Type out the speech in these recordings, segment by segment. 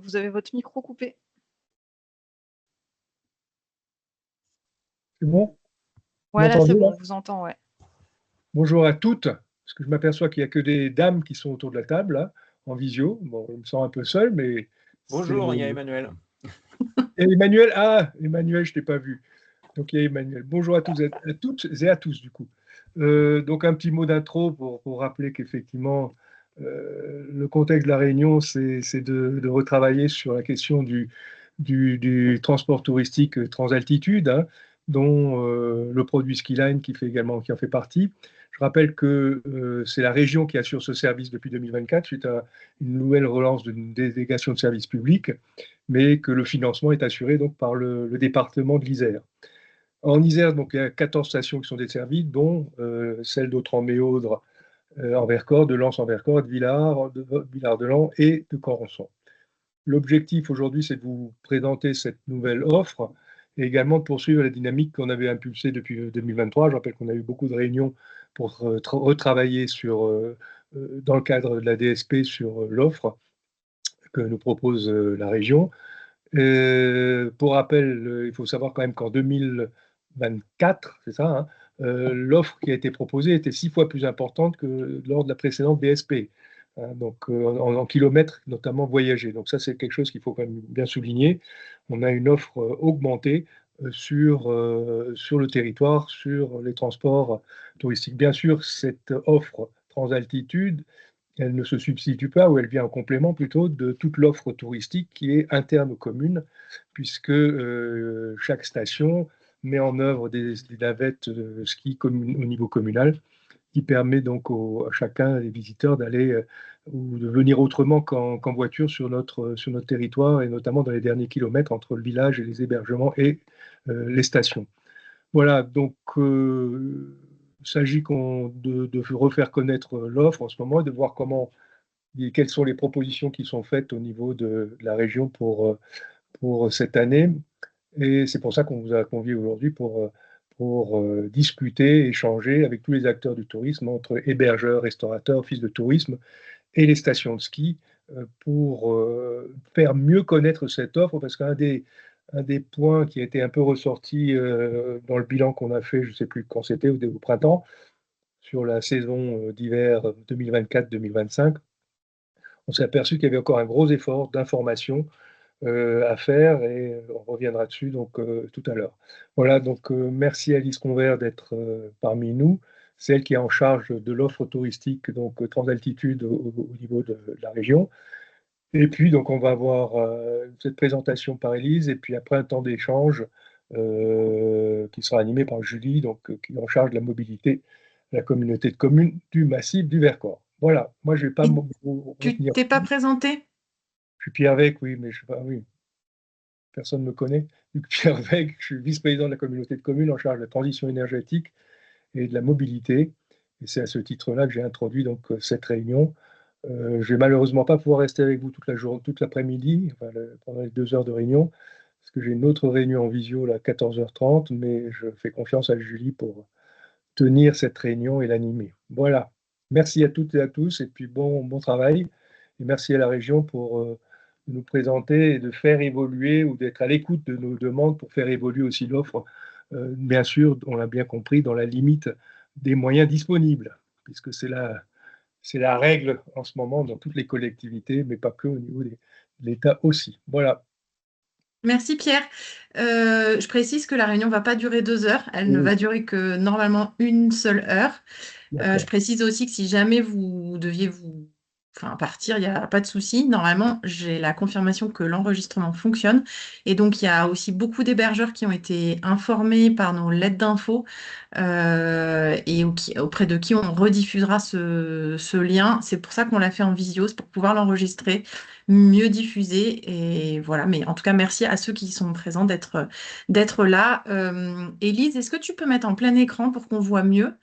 vous avez votre micro coupé. C'est bon? Vous Ouais, là, c'est m'entendez là? bon, on vous entend, ouais. Bonjour à toutes, parce que je m'aperçois qu'il n'y a que des dames qui sont autour de la table, là, en visio. Bon, je me sens un peu seul, mais c'est... Bonjour, il y a Emmanuel. Et Emmanuel, Emmanuel, je ne t'ai pas vu. Donc il y a Emmanuel. Bonjour à tous à toutes et à tous, du coup. Donc un petit mot d'intro pour rappeler qu'effectivement, le contexte de la réunion, c'est de retravailler sur la question du transport touristique transaltitude, hein, dont le produit Skiline qui en fait partie. Je rappelle que c'est la région qui assure ce service depuis 2024 suite à une nouvelle relance d'une délégation de services publics, mais que le financement est assuré donc par le département de l'Isère. En Isère, donc, il y a 14 stations qui sont desservies, dont celles d'Autran-Méaudre en Vercors, de Lens en Vercors, de Villard-de-Lans et de Corançon. L'objectif aujourd'hui, c'est de vous présenter cette nouvelle offre et également de poursuivre la dynamique qu'on avait impulsée depuis 2023. Je rappelle qu'on a eu beaucoup de réunions pour retravailler dans le cadre de la DSP sur l'offre que nous propose la région. Pour rappel, il faut savoir quand même qu'en 2024, c'est ça, hein, l'offre qui a été proposée était 6 fois plus importante que lors de la précédente BSP, hein, donc en kilomètres notamment voyagés. Donc ça, c'est quelque chose qu'il faut quand même bien souligner. On a une offre augmentée sur le territoire, sur les transports touristiques. Bien sûr, cette offre transaltitude, elle ne se substitue pas, ou elle vient en complément plutôt de toute l'offre touristique qui est interne aux communes, puisque chaque station met en œuvre des navettes ski au niveau communal, qui permet donc à chacun des visiteurs d'aller ou de venir autrement qu'en voiture sur notre territoire, et notamment dans les derniers kilomètres entre le village et les hébergements et les stations. Voilà, donc il s'agit de refaire connaître l'offre en ce moment et de voir quelles sont les propositions qui sont faites au niveau de la région pour cette année. Et c'est pour ça qu'on vous a convié aujourd'hui pour discuter, échanger avec tous les acteurs du tourisme, entre hébergeurs, restaurateurs, offices de tourisme et les stations de ski, pour faire mieux connaître cette offre, parce un des points qui a été un peu ressorti dans le bilan qu'on a fait, je ne sais plus quand c'était, au printemps, sur la saison d'hiver 2024-2025, on s'est aperçu qu'il y avait encore un gros effort d'information à faire, et on reviendra dessus donc tout à l'heure. Voilà, donc merci Alice Convert d'être parmi nous. C'est elle qui est en charge de l'offre touristique, donc transaltitude au niveau de la région. Et puis, donc, on va avoir cette présentation par Élise, et puis après un temps d'échange qui sera animé par Julie, donc, qui est en charge de la mobilité de la communauté de communes du massif du Vercors. Voilà, moi, je ne vais pas Et vous tu retenir t'es pas plus. présenté? Je suis Pierre Vec, oui, mais je sais pas, oui, personne ne me connaît. Luc Pierre Vec, je suis vice-président de la communauté de communes en charge de la transition énergétique et de la mobilité. Et c'est à ce titre-là que j'ai introduit donc cette réunion. Je ne vais malheureusement pas pouvoir rester avec vous toute la journée, toute l'après-midi, enfin, pendant les 2 heures de réunion, parce que j'ai une autre réunion en visio là, à 14h30, mais je fais confiance à Julie pour tenir cette réunion et l'animer. Voilà. Merci à toutes et à tous, et puis bon travail. Et merci à la région pour nous présenter et de faire évoluer, ou d'être à l'écoute de nos demandes pour faire évoluer aussi l'offre. Bien sûr, on l'a bien compris, dans la limite des moyens disponibles, puisque c'est la règle en ce moment dans toutes les collectivités, mais pas que, au niveau de l'État aussi. Voilà. Merci Pierre. Je précise que la réunion ne va pas durer 2 heures, elle ne Oui, va durer que normalement une seule heure. Je d'accord. précise aussi que si jamais vous deviez partir, il n'y a pas de souci. Normalement, j'ai la confirmation que l'enregistrement fonctionne. Et donc, il y a aussi beaucoup d'hébergeurs qui ont été informés par nos lettres d'info et auprès de qui on rediffusera ce lien. C'est pour ça qu'on l'a fait en visio, c'est pour pouvoir l'enregistrer, mieux diffuser. Et voilà, mais en tout cas, merci à ceux qui sont présents d'être là. Élise, est-ce que tu peux mettre en plein écran pour qu'on voit mieux?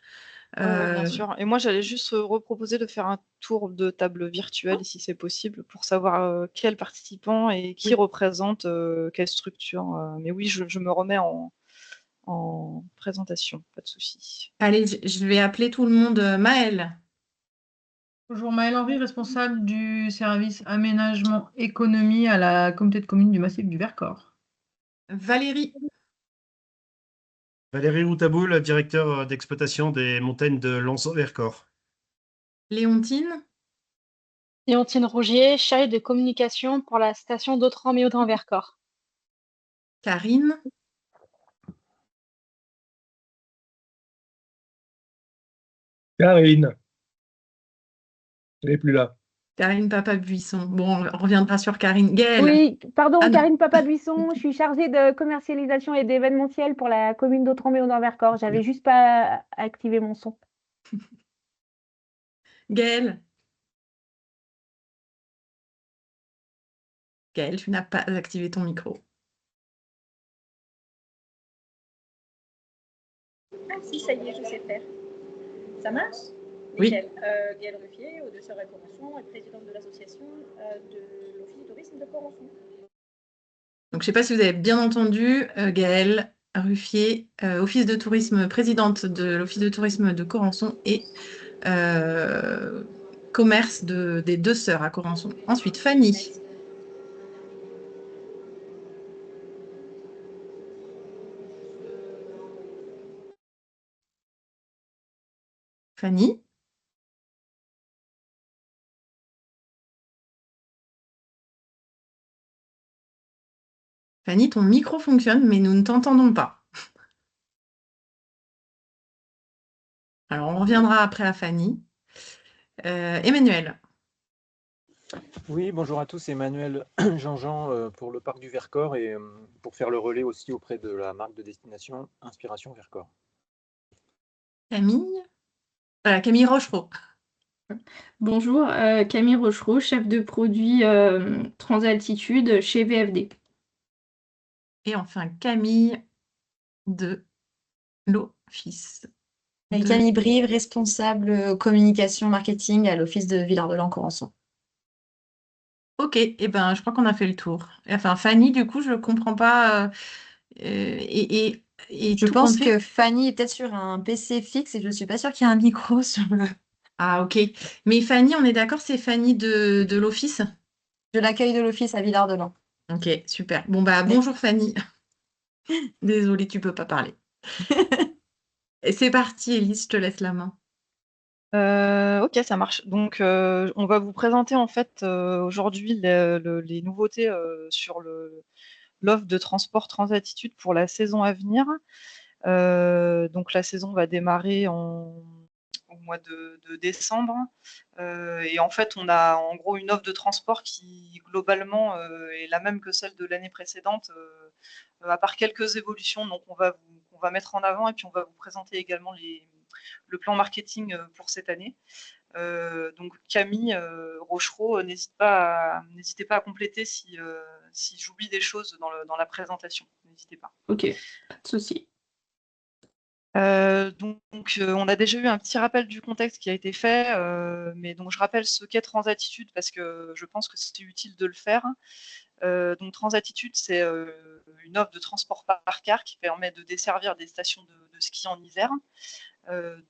Oui. Euh, Oui. Euh, Bien sûr. Et moi, j'allais juste reproposer de faire un tour de table virtuelle, si c'est possible, pour savoir quels participants et qui oui. représente quelle structure. Mais oui, je me remets en présentation, pas de souci. Allez, je vais appeler tout le monde Maëlle. Bonjour, Maëlle Henry, responsable du service aménagement économie à la communauté de communes du Massif du Vercors. Valérie, Valérie Routaboul, directeur d'exploitation des montagnes de Lanzo-Vercors. Léontine, Léontine Rougier, chargée de communication pour la station d'Autran-Méaudin-Vercors. Karine, Karine, elle n'est plus là. Karine Papa-Buisson. Bon, on reviendra sur Karine. Gaëlle. Oui, pardon, Ah non. Karine Papa-Buisson, je suis chargée de commercialisation et d'événementiel pour la commune d'Autran-Méaudin-Vercors. J'avais juste pas activé mon son. Gaëlle. Gaëlle, tu n'as pas activé ton micro. Ah si, ça y est, je sais faire. Ça marche? Oui. Nickel. Gaëlle Ruffier, aux 2 Sœurs à Corançon, et présidente de l'association de l'Office du tourisme de Corançon. Donc, je ne sais pas si vous avez bien entendu, Gaëlle Ruffier, Office de tourisme, présidente de l'Office de tourisme de Corançon et commerce des 2 Sœurs à Corançon. Ensuite, Fanny. Fanny. Fanny, ton micro fonctionne, mais nous ne t'entendons pas. Alors, on reviendra après à Fanny. Emmanuel. Oui, bonjour à tous, Emmanuel Jean-Jean pour le Parc du Vercors et pour faire le relais aussi auprès de la marque de destination Inspiration Vercors. Camille. Camille Rochereau. Bonjour, Camille Rochereau, chef de produit Transaltitude chez VFD. Et enfin, Camille de l'Office. Et Camille Brive, responsable communication marketing à l'Office de Villard-de-Lans-Corançon. Ok, et ben, je crois qu'on a fait le tour. Enfin, Fanny, du coup, je ne comprends pas. Et Je tout pense compte fait- que Fanny est peut-être sur un PC fixe et je ne suis pas sûre qu'il y ait un micro sur le... Ah, ok. Mais Fanny, on est d'accord, c'est Fanny de l'Office? de l'accueil de l'Office à Villard-de-Lans. Ok, super. Bon, bah, bonjour Fanny. Désolée, tu peux pas parler. Et c'est parti, Élise, je te laisse la main. Ok, ça marche. Donc, on va vous présenter en fait aujourd'hui les nouveautés sur l'offre de transport Transattitude pour la saison à venir. Donc, la saison va démarrer au mois de décembre. Et en fait, on a en gros une offre de transport qui globalement est la même que celle de l'année précédente, à part quelques évolutions. Donc, on va mettre en avant et puis on va vous présenter également le plan marketing pour cette année. Donc Camille Rochereau, n'hésitez pas à compléter si j'oublie des choses dans la présentation. N'hésitez pas. Ok, pas de souci. Donc, on a déjà eu un petit rappel du contexte qui a été fait, mais donc je rappelle ce qu'est Transattitude parce que je pense que c'est utile de le faire. Donc Transattitude, c'est une offre de transport par car qui permet de desservir des stations de ski en hiver.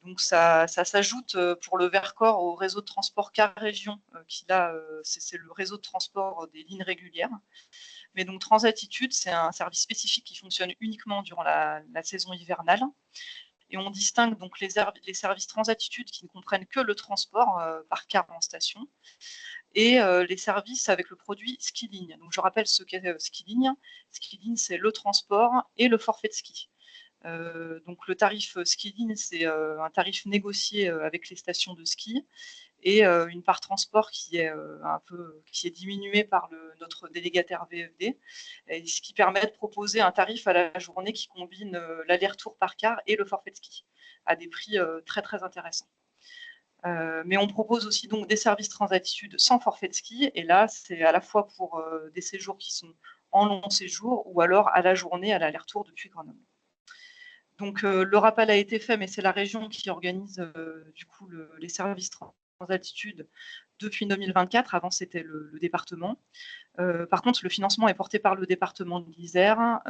Donc ça s'ajoute pour le Vercors au réseau de transport car région, qui là, c'est le réseau de transport des lignes régulières. Mais donc Transattitude, c'est un service spécifique qui fonctionne uniquement durant la saison hivernale. Et on distingue donc les services Transattitude qui ne comprennent que le transport par car en station et les services avec le produit Skiligne. Donc je rappelle ce qu'est Skiligne. Skiligne, c'est le transport et le forfait de ski. Donc le tarif Skiligne, c'est un tarif négocié avec les stations de ski et une part transport qui est diminuée par notre délégataire VFD, et ce qui permet de proposer un tarif à la journée qui combine l'aller-retour par car et le forfait de ski à des prix très très intéressants. Mais on propose aussi donc des services Transattitude sans forfait de ski, et là c'est à la fois pour des séjours qui sont en long séjour ou alors à la journée à l'aller-retour depuis Grenoble. Donc le rappel a été fait, mais c'est la région qui organise du coup les services Transattitude depuis 2024. Avant, c'était le département. Par contre, le financement est porté par le département de l'Isère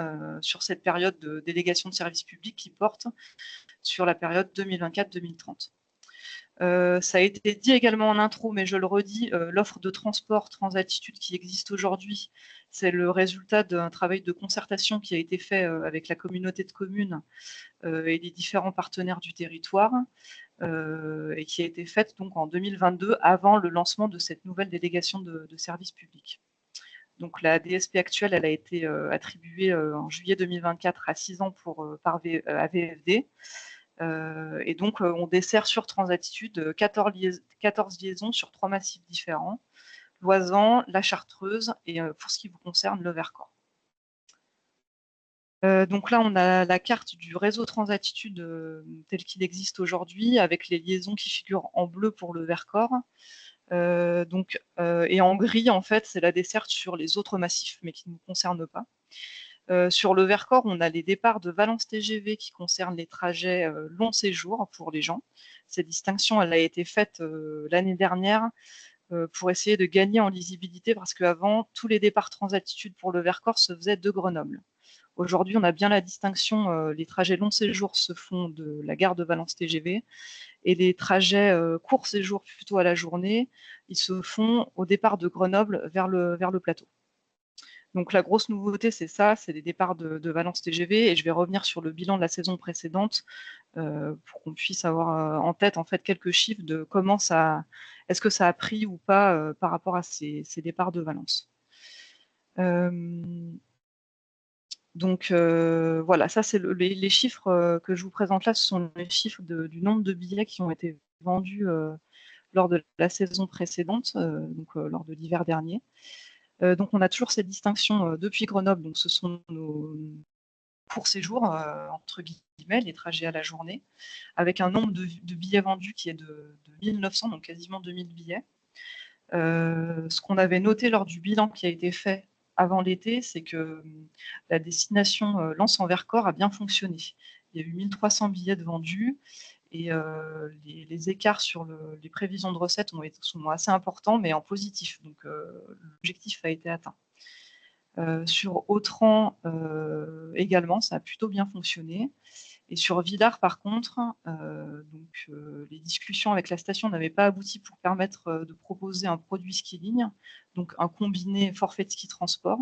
sur cette période de délégation de services publics qui porte sur la période 2024-2030. Ça a été dit également en intro, mais je le redis, l'offre de transport Transatitude qui existe aujourd'hui, c'est le résultat d'un travail de concertation qui a été fait avec la communauté de communes et les différents partenaires du territoire, et qui a été faite donc en 2022, avant le lancement de cette nouvelle délégation de services publics. Donc la DSP actuelle, elle a été attribuée en juillet 2024 à 6 ans par VFD. Et donc, on dessert sur Transatitude 14 liaisons sur 3 massifs différents, Loisan, la Chartreuse et pour ce qui vous concerne, le Vercors. Donc là, on a la carte du réseau Transatitude tel qu'il existe aujourd'hui, avec les liaisons qui figurent en bleu pour le Vercors. Et en gris, en fait, c'est la desserte sur les autres massifs, mais qui ne nous concernent pas. Sur le Vercors, on a les départs de Valence TGV qui concernent les trajets long séjour pour les gens. Cette distinction, elle a été faite l'année dernière pour essayer de gagner en lisibilité, parce qu'avant, tous les départs Transatitude pour le Vercors se faisaient de Grenoble. Aujourd'hui, on a bien la distinction, les trajets long séjour se font de la gare de Valence TGV, et les trajets court séjour plutôt à la journée, ils se font au départ de Grenoble vers le plateau. Donc la grosse nouveauté, c'est ça, c'est les départs de Valence TGV, et je vais revenir sur le bilan de la saison précédente pour qu'on puisse avoir en tête en fait quelques chiffres de comment ça, est-ce que ça a pris ou pas par rapport à ces départs de Valence. Donc voilà, ça c'est les chiffres que je vous présente là, ce sont les chiffres du nombre de billets qui ont été vendus lors de la saison précédente, donc lors de l'hiver dernier. Donc on a toujours cette distinction depuis Grenoble, donc ce sont nos courts séjours, entre guillemets, les trajets à la journée, avec un nombre de billets vendus qui est de 1900, donc quasiment 2000 billets. Ce qu'on avait noté lors du bilan qui a été fait avant l'été, c'est que la destination Lens en Vercors a bien fonctionné. Il y a eu 1300 billets de vendus, et les écarts sur les prévisions de recettes sont assez importants, mais en positif. Donc l'objectif a été atteint. Sur Autran également, ça a plutôt bien fonctionné. Et sur Villars, par contre, les discussions avec la station n'avaient pas abouti pour permettre de proposer un produit ski ligne, donc un combiné forfait de ski transport.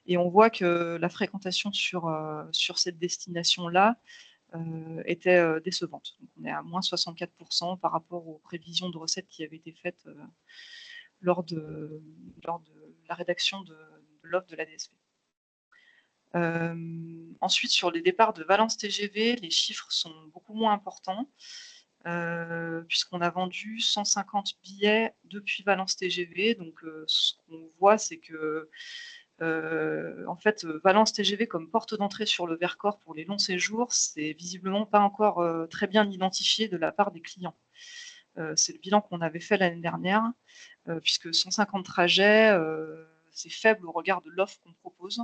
Et on voit que la fréquentation sur cette destination-là était décevante. Donc on est à moins 64% par rapport aux prévisions de recettes qui avaient été faites lors de la rédaction de l'offre de la DSP. Ensuite, sur les départs de Valence TGV, les chiffres sont beaucoup moins importants, puisqu'on a vendu 150 billets depuis Valence TGV. Donc, ce qu'on voit, c'est que en fait, Valence TGV comme porte d'entrée sur le Vercors pour les longs séjours, c'est visiblement pas encore très bien identifié de la part des clients. C'est le bilan qu'on avait fait l'année dernière, puisque 150 trajets, c'est faible au regard de l'offre qu'on propose.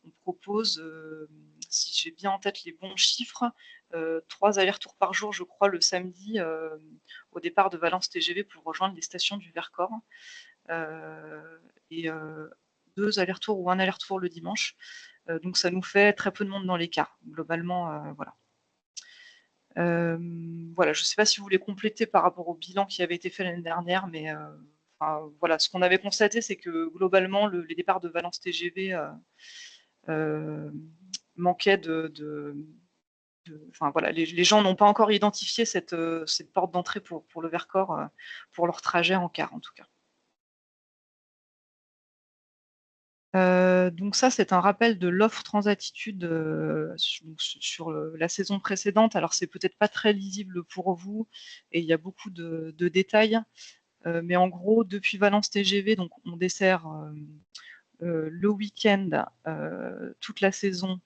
On propose, si j'ai bien en tête les bons chiffres, 3 allers-retours par jour, je crois, le samedi au départ de Valence TGV pour rejoindre les stations du Vercors, et 2 allers-retours ou 1 aller-retour le dimanche. Donc ça nous fait très peu de monde dans les cars, globalement, voilà. Voilà, je ne sais pas si vous voulez compléter par rapport au bilan qui avait été fait l'année dernière, mais voilà, ce qu'on avait constaté, c'est que globalement, les départs de Valence TGV manquaient enfin voilà, les gens n'ont pas encore identifié cette porte d'entrée pour le Vercors, pour leur trajet en car en tout cas. Donc ça, c'est un rappel de l'offre Transatitude sur la saison précédente. Alors, c'est peut-être pas très lisible pour vous et il y a beaucoup de détails. Mais en gros, depuis Valence TGV, donc on dessert le week-end, toute la saison,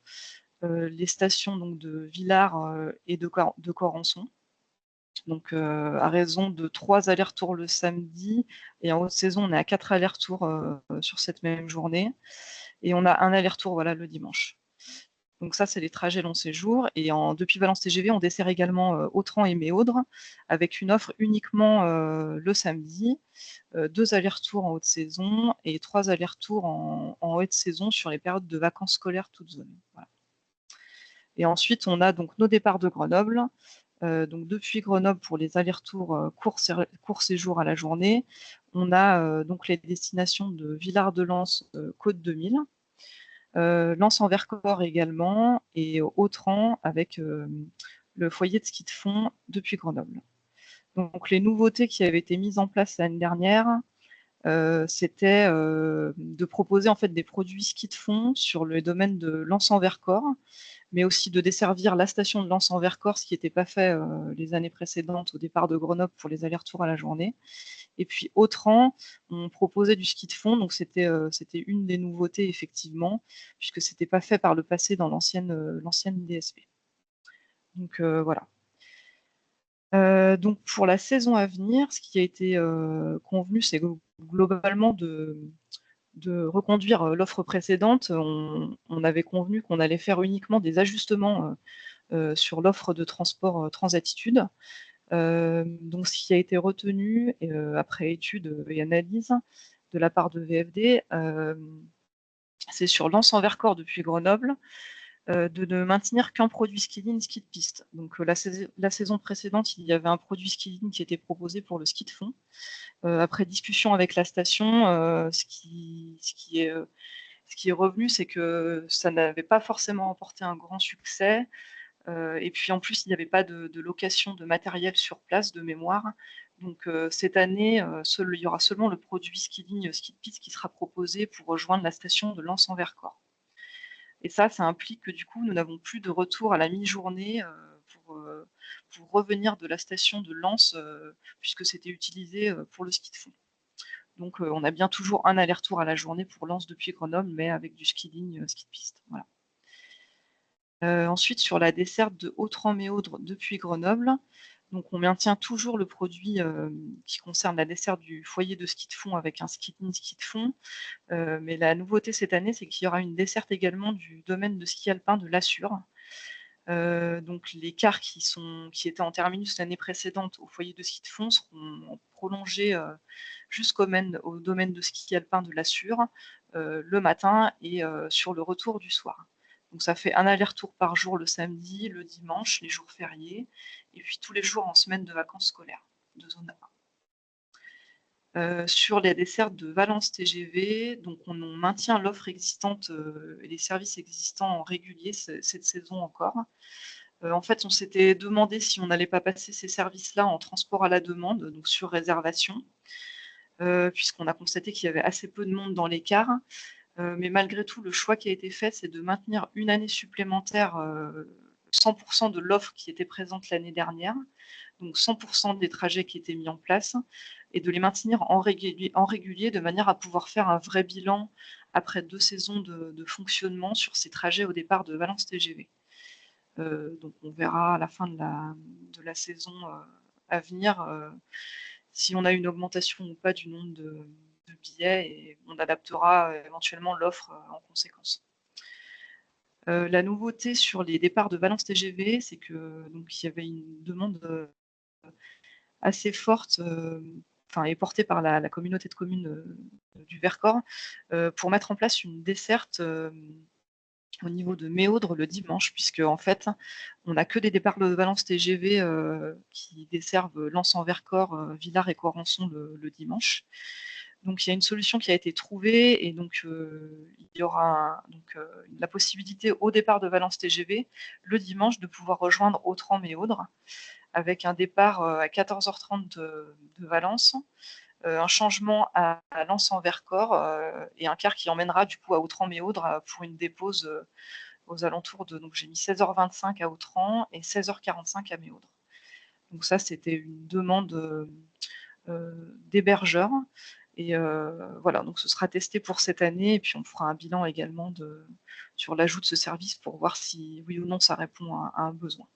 les stations donc, de Villars et de Corançon. Donc, à raison de 3 allers-retours le samedi, et en haute saison, on est à 4 allers-retours sur cette même journée, et on a un aller-retour voilà, le dimanche. Donc ça, c'est les trajets long séjour, et depuis Valence TGV, on dessert également Autran et Méaudre, avec une offre uniquement le samedi, 2 allers-retours en haute saison, et 3 allers-retours en haute saison sur les périodes de vacances scolaires toutes zones. Voilà. Et ensuite, on a donc nos départs de Grenoble, Donc depuis Grenoble pour les allers-retours court séjour à la journée, on a donc les destinations de Villard-de-Lans, Côte 2000, Lens en Vercors également, et Autran avec le foyer de ski de fond depuis Grenoble. Donc les nouveautés qui avaient été mises en place l'année dernière, c'était de proposer en fait des produits ski de fond sur le domaine de Lens en Vercors, mais aussi de desservir la station de Lens en Vercors, ce qui n'était pas fait les années précédentes au départ de Grenoble pour les allers-retours à la journée. Et puis Autran, on proposait du ski de fond, donc c'était une des nouveautés effectivement, puisque c'était pas fait par le passé dans l'ancienne DSP. Donc voilà. Donc pour la saison à venir, ce qui a été convenu, c'est globalement de reconduire l'offre précédente. On avait convenu qu'on allait faire uniquement des ajustements sur l'offre de transport Transatitude. Donc ce qui a été retenu après étude et analyse de la part de VFD, c'est sur Lens en Vercors depuis Grenoble, de ne maintenir qu'un produit ski-ligne ski de piste. Donc la saison précédente, il y avait un produit ski-ligne qui était proposé pour le ski de fond. Après discussion avec la station, ce qui est revenu, c'est que ça n'avait pas forcément apporté un grand succès. Et puis en plus, il n'y avait pas de location de matériel sur place de mémoire. Donc cette année, il y aura seulement le produit ski-ligne ski de piste qui sera proposé pour rejoindre la station de Lens en Vercors. Et ça implique que du coup, nous n'avons plus de retour à la mi-journée pour revenir de la station de Lens, puisque c'était utilisé pour le ski de fond. Donc on a bien toujours un aller-retour à la journée pour Lens depuis Grenoble, mais avec du ski-ligne ski de piste. Voilà. Ensuite, sur la desserte de Autran-Méaudre depuis Grenoble, donc on maintient toujours le produit qui concerne la desserte du foyer de ski de fond avec un ski-ligne ski de fond. Mais la nouveauté cette année, c'est qu'il y aura une desserte également du domaine de ski alpin de l'Assure. Donc les cars qui étaient en terminus l'année précédente au foyer de ski de fond seront prolongés jusqu'au domaine de ski alpin de l'Assure le matin et sur le retour du soir. Donc ça fait un aller-retour par jour le samedi, le dimanche, les jours fériés, et puis tous les jours en semaine de vacances scolaires de zone A. Sur les dessertes de Valence TGV, donc on maintient l'offre existante et les services existants en régulier cette saison encore. En fait, on s'était demandé si on n'allait pas passer ces services-là en transport à la demande, donc sur réservation, puisqu'on a constaté qu'il y avait assez peu de monde dans les cars. Mais malgré tout, le choix qui a été fait, c'est de maintenir une année supplémentaire 100% de l'offre qui était présente l'année dernière, donc 100% des trajets qui étaient mis en place, et de les maintenir en régulier de manière à pouvoir faire un vrai bilan après 2 saisons de fonctionnement sur ces trajets au départ de Valence TGV. Donc on verra à la fin de la saison à venir si on a une augmentation ou pas du nombre de billets, et on adaptera éventuellement l'offre en conséquence. La nouveauté sur les départs de Valence TGV, c'est que donc il y avait une demande assez forte, et portée par la communauté de communes du Vercors, pour mettre en place une desserte au niveau de Méaudre le dimanche, puisque en fait, on n'a que des départs de Valence TGV qui desservent Lens en Vercors, Villars et Corançon le dimanche. Donc il y a une solution qui a été trouvée, et donc il y aura la possibilité au départ de Valence TGV le dimanche de pouvoir rejoindre Autran-Méaudre avec un départ à 14h30 de Valence, un changement à Lens en Vercors et un car qui emmènera du coup à Autran-Méaudre pour une dépose aux alentours de, donc j'ai mis 16h25 à Autran et 16h45 à Méaudre. Donc ça, c'était une demande d'hébergeurs. Et voilà, donc ce sera testé pour cette année, et puis on fera un bilan également sur l'ajout de ce service pour voir si oui ou non ça répond à un besoin.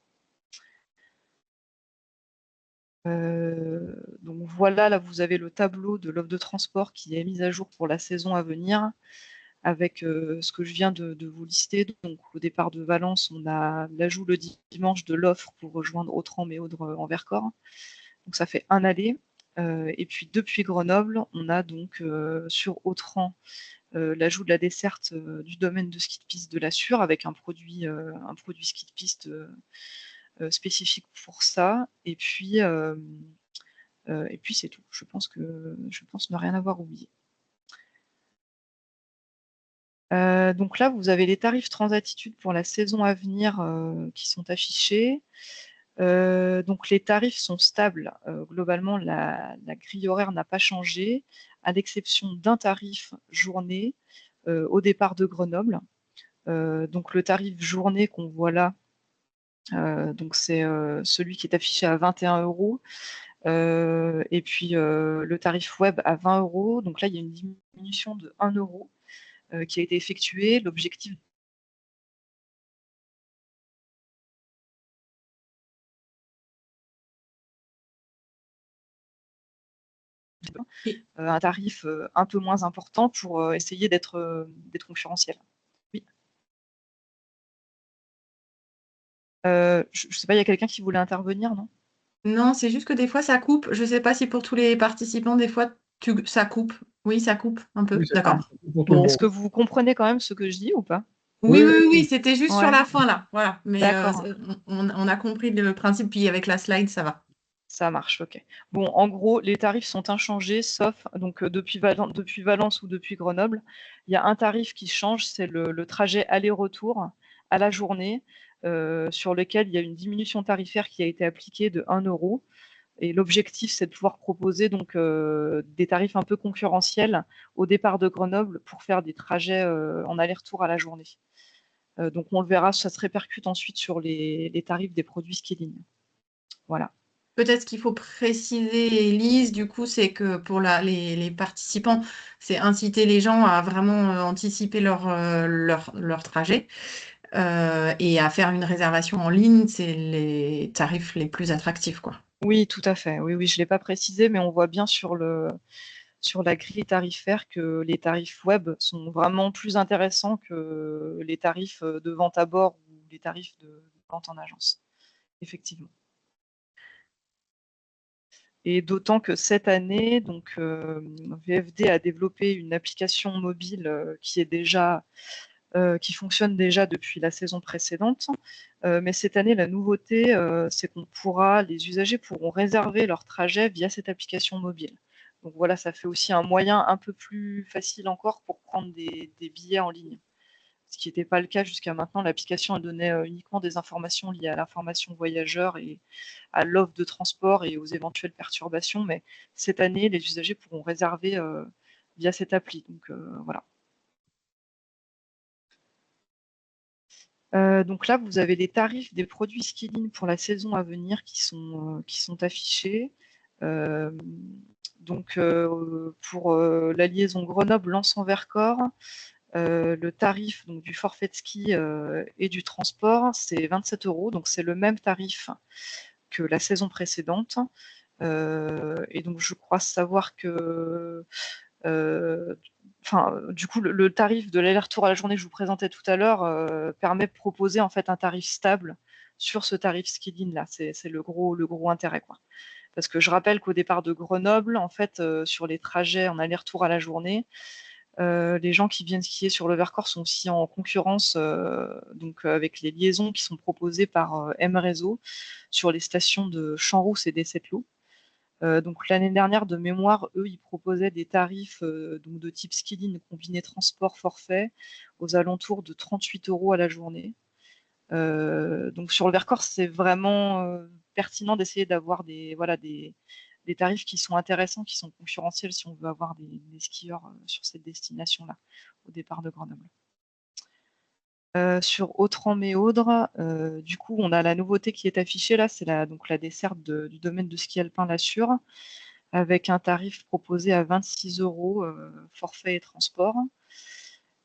Donc voilà, là vous avez le tableau de l'offre de transport qui est mise à jour pour la saison à venir, avec ce que je viens de vous lister. Donc au départ de Valence, on a l'ajout le dimanche de l'offre pour rejoindre Autran-Méaudre en Vercors. Donc ça fait un aller. Et puis depuis Grenoble, on a donc sur Autran l'ajout de la desserte du domaine de ski de piste de l'Assure avec un produit ski de piste spécifique pour ça. Et puis c'est tout. Je pense ne rien avoir oublié. Donc là, vous avez les tarifs Transatitude pour la saison à venir qui sont affichés. Donc les tarifs sont stables. Globalement, la grille horaire n'a pas changé, à l'exception d'un tarif journée au départ de Grenoble. Donc le tarif journée qu'on voit là, donc c'est celui qui est affiché à 21 €. Et puis le tarif web à 20 €. Donc là, il y a une diminution de 1 € qui a été effectuée. L'objectif un tarif un peu moins important pour essayer d'être concurrentiel. Oui. Je ne sais pas, il y a quelqu'un qui voulait intervenir, non? Non, c'est juste que des fois, ça coupe. Je ne sais pas si pour tous les participants, des fois, ça coupe. Oui, ça coupe un peu. Oui, ça D'accord. coupe pour tout le Est-ce monde. que vous comprenez quand même ce que je dis ou pas? Oui, Oui, oui, oui, c'était juste sur Ouais. la fin, là. Voilà. Mais D'accord. on a compris le principe, puis avec la slide, ça va. Ça marche, ok. Bon, en gros, les tarifs sont inchangés, sauf donc depuis Valence ou depuis Grenoble, il y a un tarif qui change, c'est le trajet aller-retour à la journée, sur lequel il y a une diminution tarifaire qui a été appliquée de 1 €. Et l'objectif, c'est de pouvoir proposer donc des tarifs un peu concurrentiels au départ de Grenoble pour faire des trajets en aller-retour à la journée. Donc on le verra, ça se répercute ensuite sur les tarifs des produits Skilling. Voilà. Peut-être ce qu'il faut préciser, Elise, du coup, c'est que pour les participants, c'est inciter les gens à vraiment anticiper leur trajet et à faire une réservation en ligne. C'est les tarifs les plus attractifs, quoi. Oui, tout à fait. Oui, oui, je ne l'ai pas précisé, mais on voit bien sur la grille tarifaire que les tarifs web sont vraiment plus intéressants que les tarifs de vente à bord ou les tarifs de vente en agence. Effectivement. Et d'autant que cette année, donc, VFD a développé une application mobile qui fonctionne déjà depuis la saison précédente. Mais cette année, la nouveauté, c'est les usagers pourront réserver leur trajet via cette application mobile. Donc voilà, ça fait aussi un moyen un peu plus facile encore pour prendre des billets en ligne. Ce qui n'était pas le cas jusqu'à maintenant. L'application donnait uniquement des informations liées à l'information voyageur et à l'offre de transport et aux éventuelles perturbations. Mais cette année, les usagers pourront réserver via cette appli. Donc voilà. Donc là, vous avez les tarifs des produits Skilling pour la saison à venir qui sont affichés. Donc pour la liaison Grenoble-Lens-en-Vercors, le tarif donc, du forfait de ski et du transport, c'est 27 €. Donc c'est le même tarif que la saison précédente. Et donc je crois savoir que du coup, le tarif de l'aller-retour à la journée que je vous présentais tout à l'heure permet de proposer en fait un tarif stable sur ce tarif Skilling là. C'est le gros intérêt, quoi. Parce que je rappelle qu'au départ de Grenoble, en fait, sur les trajets en aller-retour à la journée, les gens qui viennent skier sur le Vercors sont aussi en concurrence donc, avec les liaisons qui sont proposées par M-Réseau sur les stations de Champs-Rousses et d'Essetlo. Donc l'année dernière, de mémoire, eux, ils proposaient des tarifs donc de type Skilling combiné transport forfait aux alentours de 38 € à la journée. Donc sur le Vercors, c'est vraiment pertinent d'essayer d'avoir des tarifs qui sont intéressants, qui sont concurrentiels si on veut avoir des skieurs sur cette destination-là, au départ de Grenoble. Sur Autran-Méaudre, du coup, on a la nouveauté qui est affichée là, c'est la desserte du domaine de ski alpin La Sûre, avec un tarif proposé à 26 €, forfait et transport.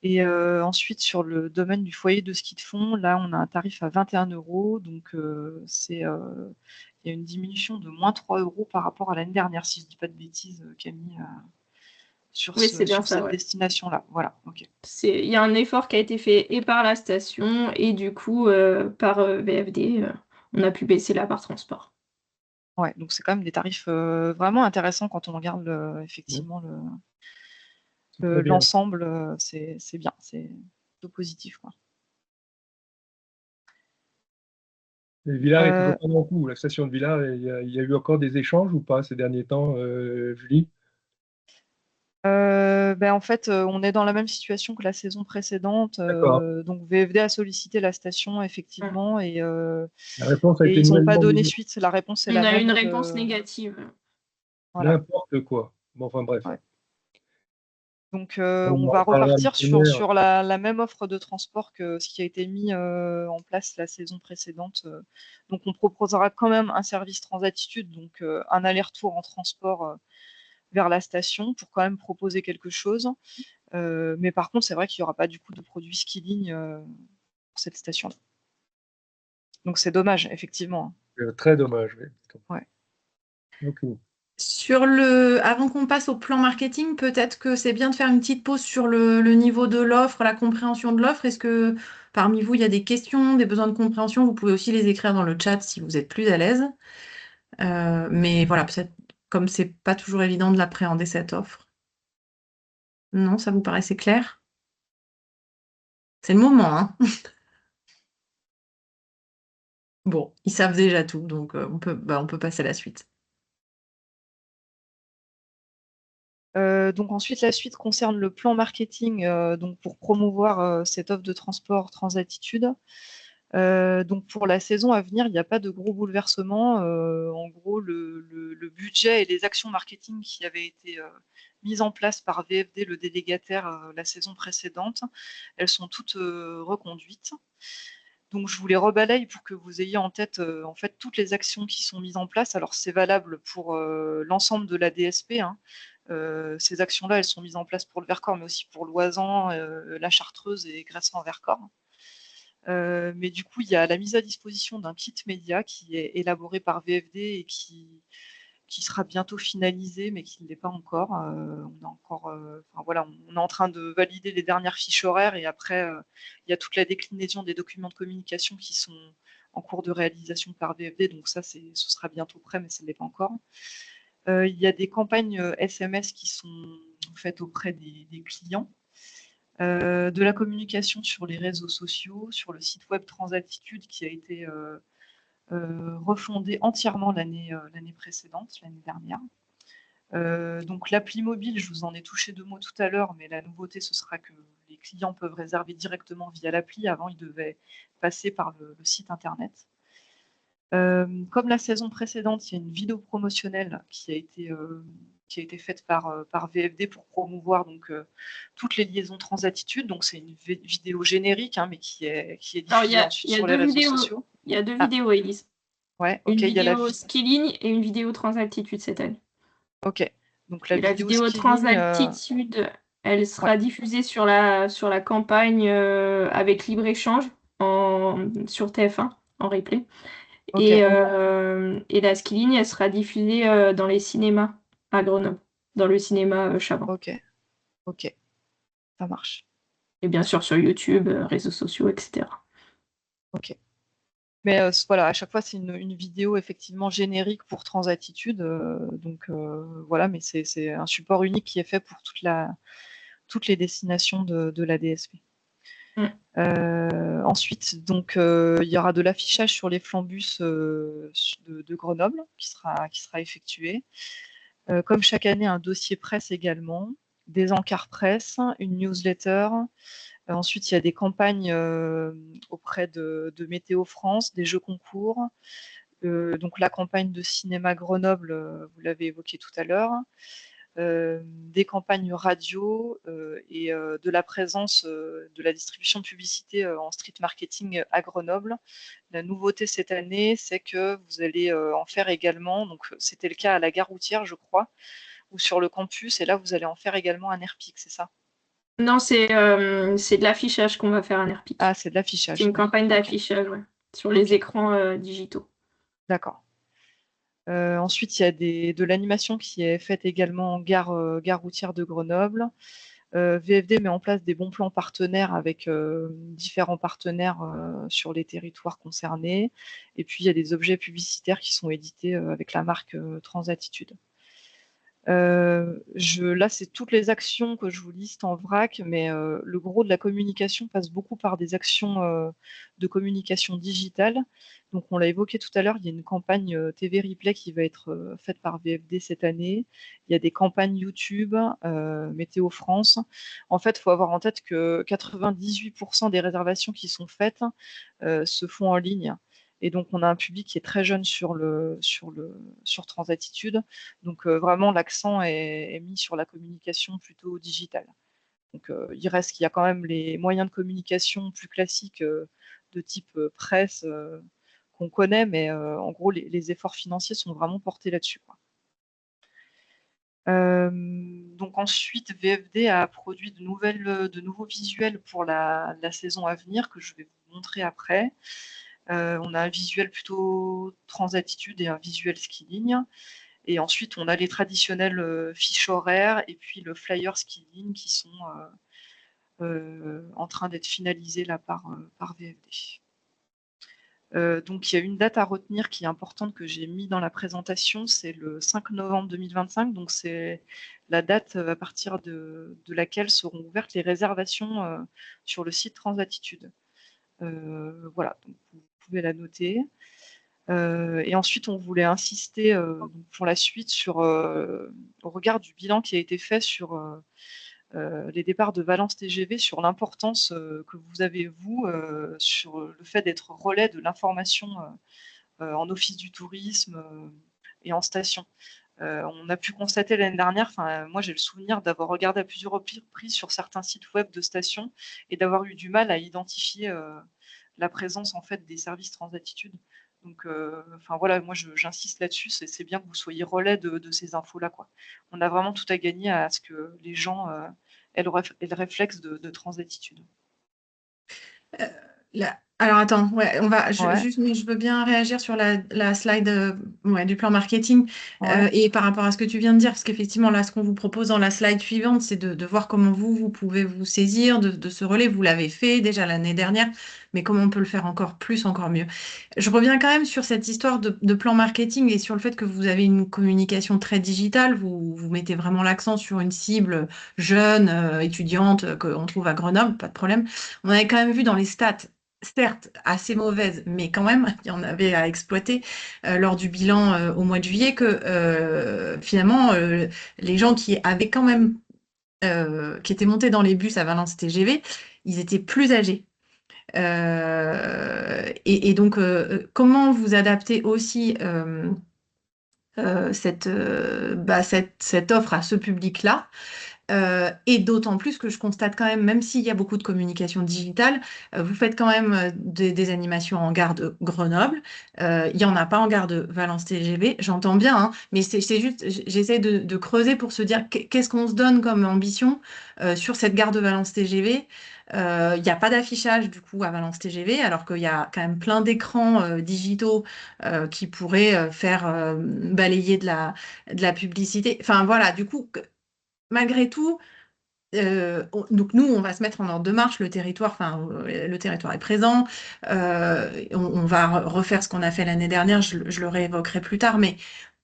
Et ensuite, sur le domaine du foyer de ski de fond, là, on a un tarif à 21 €. Donc, il y a une diminution de moins 3 € par rapport à l'année dernière, si je ne dis pas de bêtises, Camille, sur Oui, c'est bien ça, cette ouais. destination-là. Voilà, ok. Il y a un effort qui a été fait et par la station et du coup par VFD, on a pu baisser la part transport. Ouais, donc c'est quand même des tarifs vraiment intéressants quand on regarde effectivement l'ensemble, c'est bien, c'est plutôt positif, quoi. Et Villars est Euh, toujours pas dans le coup. La station de Villars, il y a eu encore des échanges ou pas ces derniers temps, Julie? En fait, on est dans la même situation que la saison précédente. D'accord. Donc VFD a sollicité la station, Mm. effectivement, La réponse a et été ils n'ont pas nouvellement donné donnée. suite. La réponse est On la a eu une même réponse que... négative. Voilà. N'importe quoi. Bon, enfin bref. Ouais. Donc On on en va reparlera repartir une première. sur la même offre de transport que ce qui a été mis en place la saison précédente. Donc on proposera quand même un service transattitude, donc un aller-retour en transport vers la station pour quand même proposer quelque chose. Mais par contre, c'est vrai qu'il n'y aura pas du coup de produit Skilling pour cette station-là. Donc c'est dommage, effectivement. Très dommage, oui. Ouais. Ok. Avant qu'on passe au plan marketing, peut-être que c'est bien de faire une petite pause sur le niveau de l'offre, la compréhension de l'offre. Est-ce que parmi vous, il y a des questions, des besoins de compréhension? Vous pouvez aussi les écrire dans le chat si vous êtes plus à l'aise. Mais voilà, peut-être comme c'est pas toujours évident de l'appréhender cette offre. Non, ça vous paraissait clair? C'est le moment, hein? Bon, ils savent déjà tout, donc on peut passer à la suite. Donc ensuite, la suite concerne le plan marketing donc pour promouvoir cette offre de transport Transattitude. Donc pour la saison à venir, il n'y a pas de gros bouleversements. En gros, le budget et les actions marketing qui avaient été mises en place par VFD, le délégataire, la saison précédente, elles sont toutes reconduites. Donc je vous les rebalaye pour que vous ayez en tête en fait toutes les actions qui sont mises en place. Alors c'est valable pour l'ensemble de la DSP, hein. Ces actions-là, elles sont mises en place pour le Vercors, mais aussi pour l'Oisan, la Chartreuse et Gressan-Vercors. Mais du coup, il y a la mise à disposition d'un kit média qui est élaboré par VFD et qui sera bientôt finalisé, mais qui ne l'est pas encore. On est en train de valider les dernières fiches horaires et après, il y a toute la déclinaison des documents de communication qui sont en cours de réalisation par VFD. Donc ça, ce sera bientôt prêt, mais ça ne l'est pas encore. Il y a des campagnes SMS qui sont faites auprès des clients. De la communication sur les réseaux sociaux, sur le site web Transattitude qui a été refondé entièrement l'année précédente, l'année dernière. Donc l'appli mobile, je vous en ai touché 2 mots tout à l'heure, mais la nouveauté, ce sera que les clients peuvent réserver directement via l'appli. Avant, ils devaient passer par le site internet. Comme la saison précédente, il y a une vidéo promotionnelle qui a été faite par VFD pour promouvoir donc, toutes les liaisons Transattitude. Donc c'est une vidéo générique, hein, mais qui est Alors, diffusée ensuite sur les réseaux sociaux. Il y a deux Ah, vidéos, Elise. ouais, Une ok, il y a la vidéo Skilling et une vidéo Transattitude cette année. Ok, donc la Et la vidéo vidéo Skilling, Transattitude, elle sera ouais, diffusée sur la campagne avec libre-échange sur TF1 en replay. ok, Et la Skilling, elle sera diffusée dans les cinémas à Grenoble, dans le cinéma Chavant. ok, ça marche. Et bien sûr sur YouTube, réseaux sociaux, etc. Ok. Mais voilà, à chaque fois, c'est une vidéo effectivement générique pour Transattitude. Donc voilà, mais c'est un support unique qui est fait pour toutes les destinations de la DSP. Ensuite, donc, il y aura de l'affichage sur les flambus de Grenoble qui sera effectué. Comme chaque année, un dossier presse également, des encarts presse, une newsletter. Ensuite, il y a des campagnes auprès de Météo France, des jeux concours. Donc la campagne de cinéma Grenoble, vous l'avez évoqué tout à l'heure. Des campagnes radio et de la présence de la distribution de publicité en street marketing à Grenoble. La nouveauté cette année, c'est que vous allez en faire également, donc c'était le cas à la gare routière, je crois, ou sur le campus, et là vous allez en faire également un Airpic, c'est ça? Non, c'est de l'affichage qu'on va faire un Airpic. Ah, c'est de l'affichage. C'est une campagne d'affichage, ouais, sur les écrans digitaux. D'accord. Ensuite, il y a de l'animation qui est faite également en gare routière de Grenoble. VFD met en place des bons plans partenaires avec différents partenaires sur les territoires concernés. Et puis, il y a des objets publicitaires qui sont édités avec la marque Transattitude. Là, c'est toutes les actions que je vous liste en vrac, mais le gros de la communication passe beaucoup par des actions de communication digitale. Donc, on l'a évoqué tout à l'heure, il y a une campagne TV Replay qui va être faite par VFD cette année. Il y a des campagnes YouTube, Météo France. En fait, il faut avoir en tête que 98% des réservations qui sont faites se font en ligne. Et donc, on a un public qui est très jeune sur Transatitude. Donc, vraiment, l'accent est mis sur la communication plutôt digitale. Donc, il reste qu'il y a quand même les moyens de communication plus classiques de type presse qu'on connaît, mais en gros, les efforts financiers sont vraiment portés là-dessus, quoi. Donc ensuite, VFD a produit de nouveaux visuels pour la saison à venir que je vais vous montrer après. On a un visuel plutôt Transatitude et un visuel Skilling. Et ensuite, on a les traditionnelles fiches horaires et puis le flyer Skilling qui sont en train d'être finalisés là par VFD. Donc, il y a une date à retenir qui est importante que j'ai mis dans la présentation, c'est le 5 novembre 2025. Donc, c'est la date à partir de laquelle seront ouvertes les réservations sur le site Transatitude. Voilà, donc vous pouvez la noter. Et ensuite, on voulait insister pour la suite au regard du bilan qui a été fait sur les départs de Valence TGV, sur l'importance que vous avez, vous, sur le fait d'être relais de l'information en office du tourisme et en station. On a pu constater l'année dernière, moi j'ai le souvenir d'avoir regardé à plusieurs reprises sur certains sites web de stations et d'avoir eu du mal à identifier la présence en fait des services Transatitude. Donc, voilà, moi j'insiste là-dessus, c'est bien que vous soyez relais de ces infos-là, quoi. On a vraiment tout à gagner à ce que les gens aient le réflexe de Transatitude. Alors attends, ouais, juste, mais je veux bien réagir sur la slide du plan marketing et par rapport à ce que tu viens de dire, parce qu'effectivement, là, ce qu'on vous propose dans la slide suivante, c'est de voir comment vous pouvez vous saisir de ce relais. Vous l'avez fait déjà l'année dernière, mais comment on peut le faire encore plus, encore mieux. Je reviens quand même sur cette histoire de plan marketing et sur le fait que vous avez une communication très digitale. Vous mettez vraiment l'accent sur une cible jeune, étudiante, qu'on trouve à Grenoble, pas de problème. On avait quand même vu dans les stats, certes assez mauvaise, mais quand même, il y en avait à exploiter lors du bilan au mois de juillet, que finalement, les gens qui avaient quand même, qui étaient montés dans les bus à Valence TGV, ils étaient plus âgés. Et donc, comment vous adaptez aussi cette offre à ce public-là? Et d'autant plus que je constate quand même s'il y a beaucoup de communication digitale, vous faites quand même des animations en gare de Grenoble. Il n'y en a pas en gare de Valence TGV, j'entends bien, hein, mais c'est juste, j'essaie de creuser pour se dire qu'est-ce qu'on se donne comme ambition sur cette gare de Valence TGV. Il n'y a pas d'affichage du coup à Valence TGV, alors qu'il y a quand même plein d'écrans digitaux qui pourraient faire balayer de la publicité. Enfin voilà, du coup, malgré tout, donc nous, on va se mettre en ordre de marche, le territoire est présent, on va refaire ce qu'on a fait l'année dernière, je le réévoquerai plus tard, mais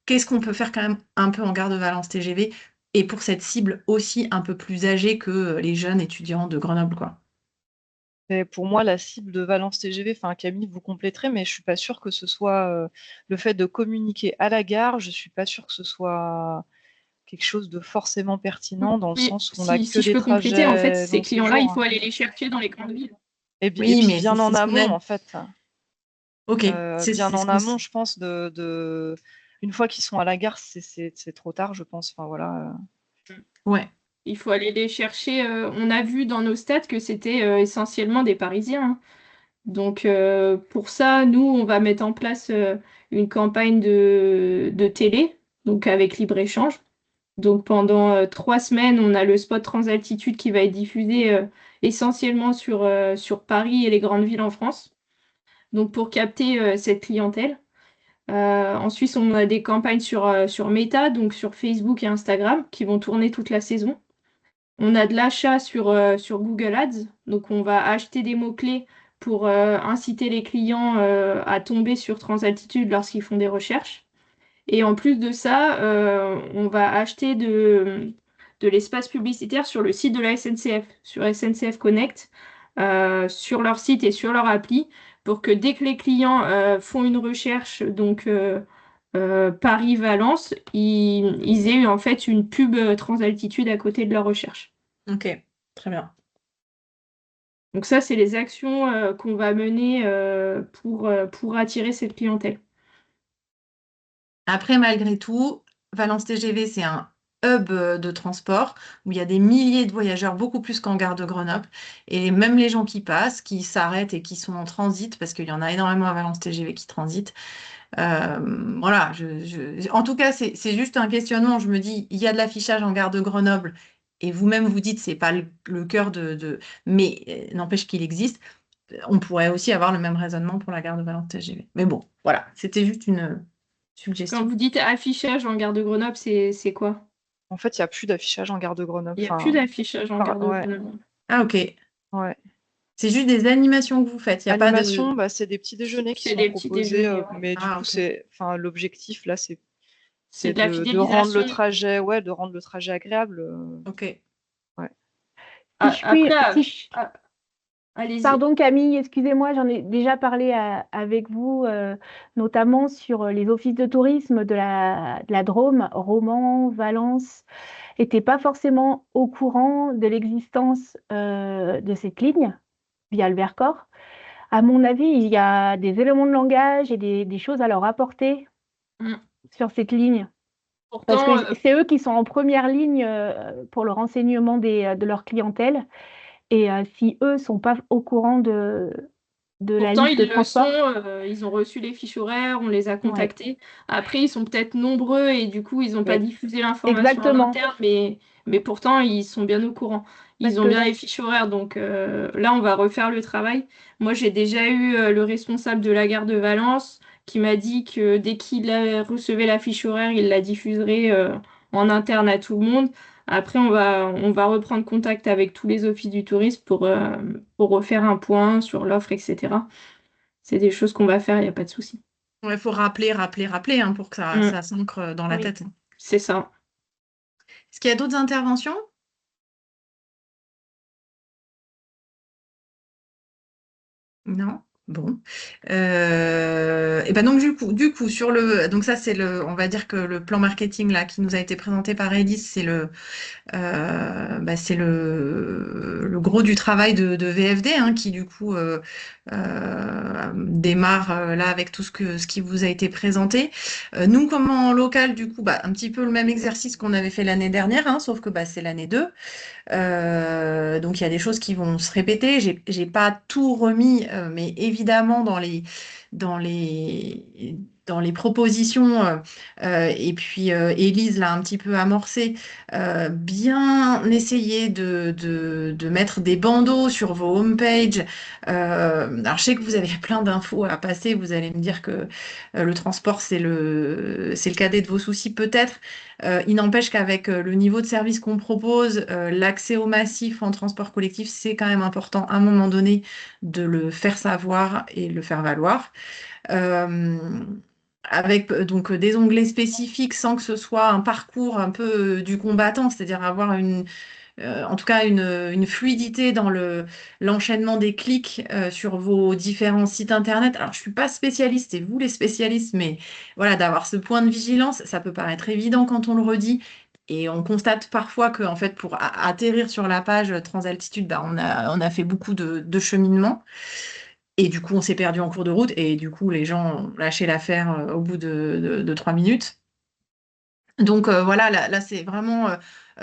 qu'est-ce qu'on peut faire quand même un peu en gare de Valence TGV et pour cette cible aussi un peu plus âgée que les jeunes étudiants de Grenoble, quoi. Et pour moi, la cible de Valence TGV, Camille, vous compléterez, mais je suis pas sûre que ce soit le fait de communiquer à la gare, je suis pas sûre que ce soit quelque chose de forcément pertinent dans le sens où on a que si je des peux compléter, en fait, trajets ces long clients-là, il séjour. faut aller les chercher dans les grandes villes. Et Oui, puis mais bien en c'est ce qu'on amont, aime. en fait. Ok, Bien en amont, je pense, une fois qu'ils sont à la gare, c'est trop tard, je pense. Enfin, voilà. Ouais. Il faut aller les chercher. On a vu dans nos stats que c'était essentiellement des Parisiens, hein. Donc pour ça, nous, on va mettre en place une campagne de télé, donc avec libre-échange. Donc pendant 3 semaines, on a le spot Transaltitude qui va être diffusé essentiellement sur Paris et les grandes villes en France. Donc pour capter cette clientèle. Ensuite, on a des campagnes sur Meta, donc sur Facebook et Instagram, qui vont tourner toute la saison. On a de l'achat sur Google Ads, donc on va acheter des mots-clés pour inciter les clients à tomber sur Transaltitude lorsqu'ils font des recherches. Et en plus de ça, on va acheter de l'espace publicitaire sur le site de la SNCF, sur SNCF Connect, sur leur site et sur leur appli, pour que dès que les clients font une recherche, donc Paris-Valence, ils aient en fait une pub Transaltitude à côté de leur recherche. Ok, très bien. Donc ça, c'est les actions qu'on va mener pour attirer cette clientèle. Après, malgré tout, Valence TGV, c'est un hub de transport où il y a des milliers de voyageurs, beaucoup plus qu'en gare de Grenoble. Et même les gens qui passent, qui s'arrêtent et qui sont en transit, parce qu'il y en a énormément à Valence TGV qui transitent. Voilà, en tout cas, c'est juste un questionnement. Je me dis, il y a de l'affichage en gare de Grenoble. Et vous-même, vous dites, c'est pas le cœur mais n'empêche qu'il existe. On pourrait aussi avoir le même raisonnement pour la gare de Valence TGV. Mais bon, voilà, c'était juste une Quand suggestion. vous dites affichage en gare de Grenoble, c'est quoi? En fait, il n'y a plus d'affichage en gare de Grenoble. Il n'y a plus d'affichage en gare de ouais, Grenoble. Ah, ok. ouais. C'est juste des animations que vous faites. Il y a pas de... Animation, c'est des petits déjeuners qui C'est sont des petits proposés, déjeuners, ouais. mais du Ah, coup, ok. l'objectif là, C'est c'est de la de rendre le fidélisation. trajet, de rendre le trajet agréable. Ok. Ouais. Si je puis, Après, si je- allez-y. Pardon Camille, excusez-moi, j'en ai déjà parlé avec vous, notamment sur les offices de tourisme de la Drôme, Romans, Valence, n'étaient pas forcément au courant de l'existence de cette ligne via le Vercors. À mon avis, il y a des éléments de langage et des choses à leur apporter Mm. sur cette ligne. Parce Pourtant, que c'est eux qui sont en première ligne pour le renseignement de leur clientèle. Et si eux sont pas au courant de la pourtant, liste de ils le sont, transport, ils ont reçu les fiches horaires, on les a ouais, contactés. Après, ils sont peut-être nombreux et du coup, ils n'ont pas mais diffusé l'information en exactement. interne, mais pourtant, ils sont bien au courant. Parce Ils ont que bien les fiches horaires, donc là, on va refaire le travail. Moi, j'ai déjà eu le responsable de la gare de Valence qui m'a dit que dès qu'il recevait la fiche horaire, il la diffuserait en interne à tout le monde. Après, on va reprendre contact avec tous les offices du tourisme pour refaire un point sur l'offre, etc. C'est des choses qu'on va faire, il n'y a pas de souci. Il faut rappeler hein, pour que Mm. ça s'ancre dans la Oui, tête. c'est ça. Est-ce qu'il y a d'autres interventions? Non? Bon. Et ben donc du coup donc ça c'est on va dire que le plan marketing là qui nous a été présenté par Elis, c'est le gros du travail de VFD hein, qui du coup démarre là avec tout ce qui vous a été présenté. Nous, comme en local, du coup, un petit peu le même exercice qu'on avait fait l'année dernière, hein, sauf que c'est l'année 2. Donc il y a des choses qui vont se répéter. J'ai pas tout remis, mais évidemment dans les dans les propositions, et puis Élise l'a un petit peu amorcé, bien essayer de mettre des bandeaux sur vos homepages. Alors je sais que vous avez plein d'infos à passer, vous allez me dire que le transport c'est le cadet de vos soucis peut-être. Il n'empêche qu'avec le niveau de service qu'on propose, l'accès au massif en transport collectif, c'est quand même important à un moment donné de le faire savoir et le faire valoir. Euh, avec donc des onglets spécifiques sans que ce soit un parcours un peu du combattant, c'est-à-dire avoir en tout cas une fluidité dans l'enchaînement des clics sur vos différents sites internet. Alors, je suis pas spécialiste, et vous les spécialistes, mais voilà, d'avoir ce point de vigilance, ça peut paraître évident quand on le redit. Et on constate parfois que, en fait, pour atterrir sur la page Transaltitude, on a fait beaucoup de cheminement. Et du coup, on s'est perdu en cours de route. Et du coup, les gens ont lâché l'affaire au bout de 3 minutes. Donc voilà, là, c'est vraiment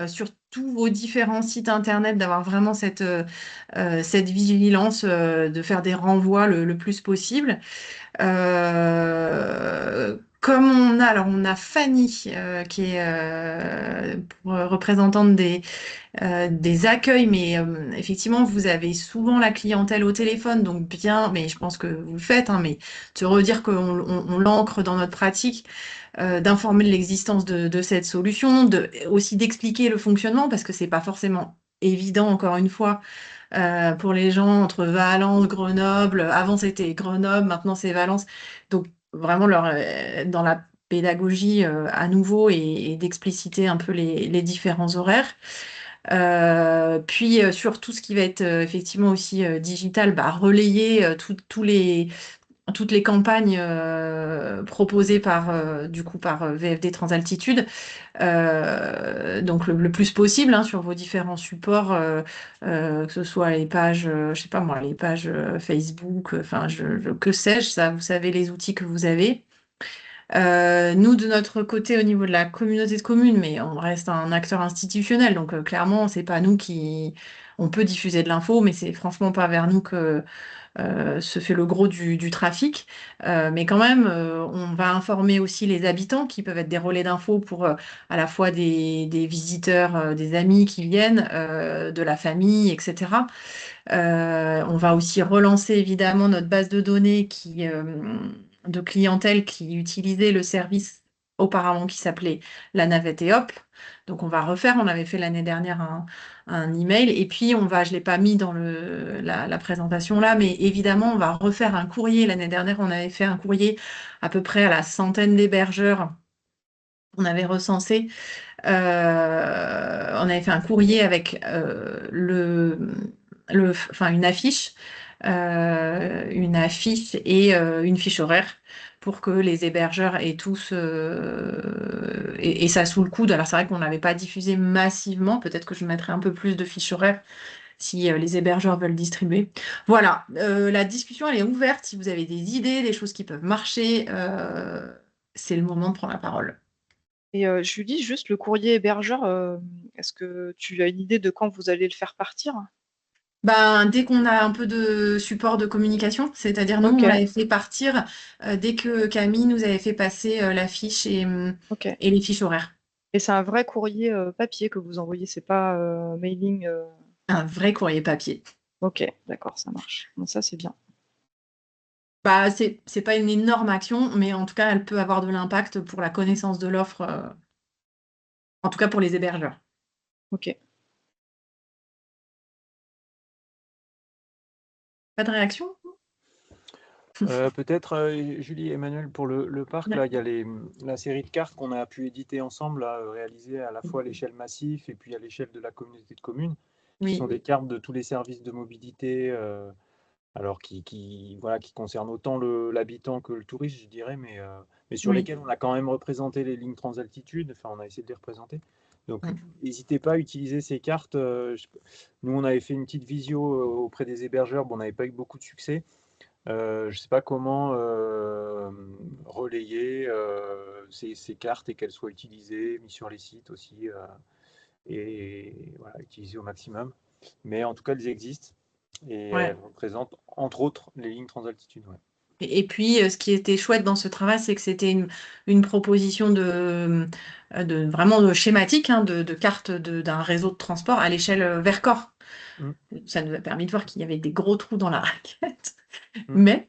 sur tous vos différents sites internet d'avoir vraiment cette vigilance, de faire des renvois le plus possible. Comme on a Fanny qui est représentante des accueils, mais effectivement, vous avez souvent la clientèle au téléphone, donc bien, mais je pense que vous le faites, hein, mais se redire qu'on l'ancre dans notre pratique, d'informer de l'existence de cette solution, aussi d'expliquer le fonctionnement, parce que c'est pas forcément évident, encore une fois, pour les gens entre Valence, Grenoble. Avant, c'était Grenoble, maintenant c'est Valence. Donc, vraiment, dans la pédagogie à nouveau et d'expliciter un peu les différents horaires. Puis sur tout ce qui va être effectivement aussi digital, relayer toutes les campagnes proposées du coup par VFD Transaltitude, donc le plus possible sur vos différents supports, que ce soit les pages, je sais pas moi, les pages Facebook, enfin que sais-je, ça, vous savez les outils que vous avez. Nous, de notre côté, au niveau de la communauté de communes, mais on reste un acteur institutionnel, donc clairement, c'est pas nous qui... On peut diffuser de l'info, mais c'est franchement pas vers nous que se fait le gros du trafic. Mais quand même, on va informer aussi les habitants qui peuvent être des relais d'infos pour à la fois des visiteurs, des amis qui viennent, de la famille, etc. On va aussi relancer évidemment notre base de données de clientèle qui utilisait le service auparavant qui s'appelait la navette EOP. Donc on va refaire, on avait fait l'année dernière un email et puis je ne l'ai pas mis dans la présentation là, mais évidemment on va refaire un courrier. L'année dernière on avait fait un courrier à peu près à la centaine d'hébergeurs. On avait recensé, on avait fait un courrier avec une affiche et une fiche horaire pour que les hébergeurs aient tous et ça sous le coude. Alors c'est vrai qu'on n'avait pas diffusé massivement, peut-être que je mettrai un peu plus de fiches horaires si les hébergeurs veulent distribuer. Voilà, la discussion elle est ouverte. Si vous avez des idées, des choses qui peuvent marcher, c'est le moment de prendre la parole. Et Julie, juste le courrier hébergeur, est-ce que tu as une idée de quand vous allez le faire partir? Dès qu'on a un peu de support de communication, c'est-à-dire nous, Ok. on l'avait fait partir dès que Camille nous avait fait passer la fiche et les fiches horaires. Et c'est un vrai courrier papier que vous envoyez, c'est pas mailing. Un vrai courrier papier. Ok, d'accord, ça marche. Bon, ça, c'est bien. C'est pas une énorme action, mais en tout cas, elle peut avoir de l'impact pour la connaissance de l'offre, en tout cas pour les hébergeurs. Ok. Pas de réaction? Peut-être, Julie et Emmanuel, pour le parc, là, il y a la série de cartes qu'on a pu éditer ensemble, là, réalisées à la fois à l'échelle massif et puis à l'échelle de la communauté de communes, qui sont des cartes de tous les services de mobilité, alors qui concernent autant l'habitant que le touriste, je dirais, mais sur lesquels on a quand même représenté les lignes transaltitude, enfin, on a essayé de les représenter. Donc, n'hésitez pas à utiliser ces cartes. Nous, on avait fait une petite visio auprès des hébergeurs, on n'avait pas eu beaucoup de succès. Je ne sais pas comment relayer ces cartes et qu'elles soient utilisées, mises sur les sites aussi, et voilà, utilisées au maximum. Mais en tout cas, elles existent et elles représentent entre autres les lignes transaltitude. Ouais. Et puis, ce qui était chouette dans ce travail, c'est que c'était une proposition vraiment schématique de carte d'un réseau de transport à l'échelle Vercors. Ça nous a permis de voir qu'il y avait des gros trous dans la raquette, mais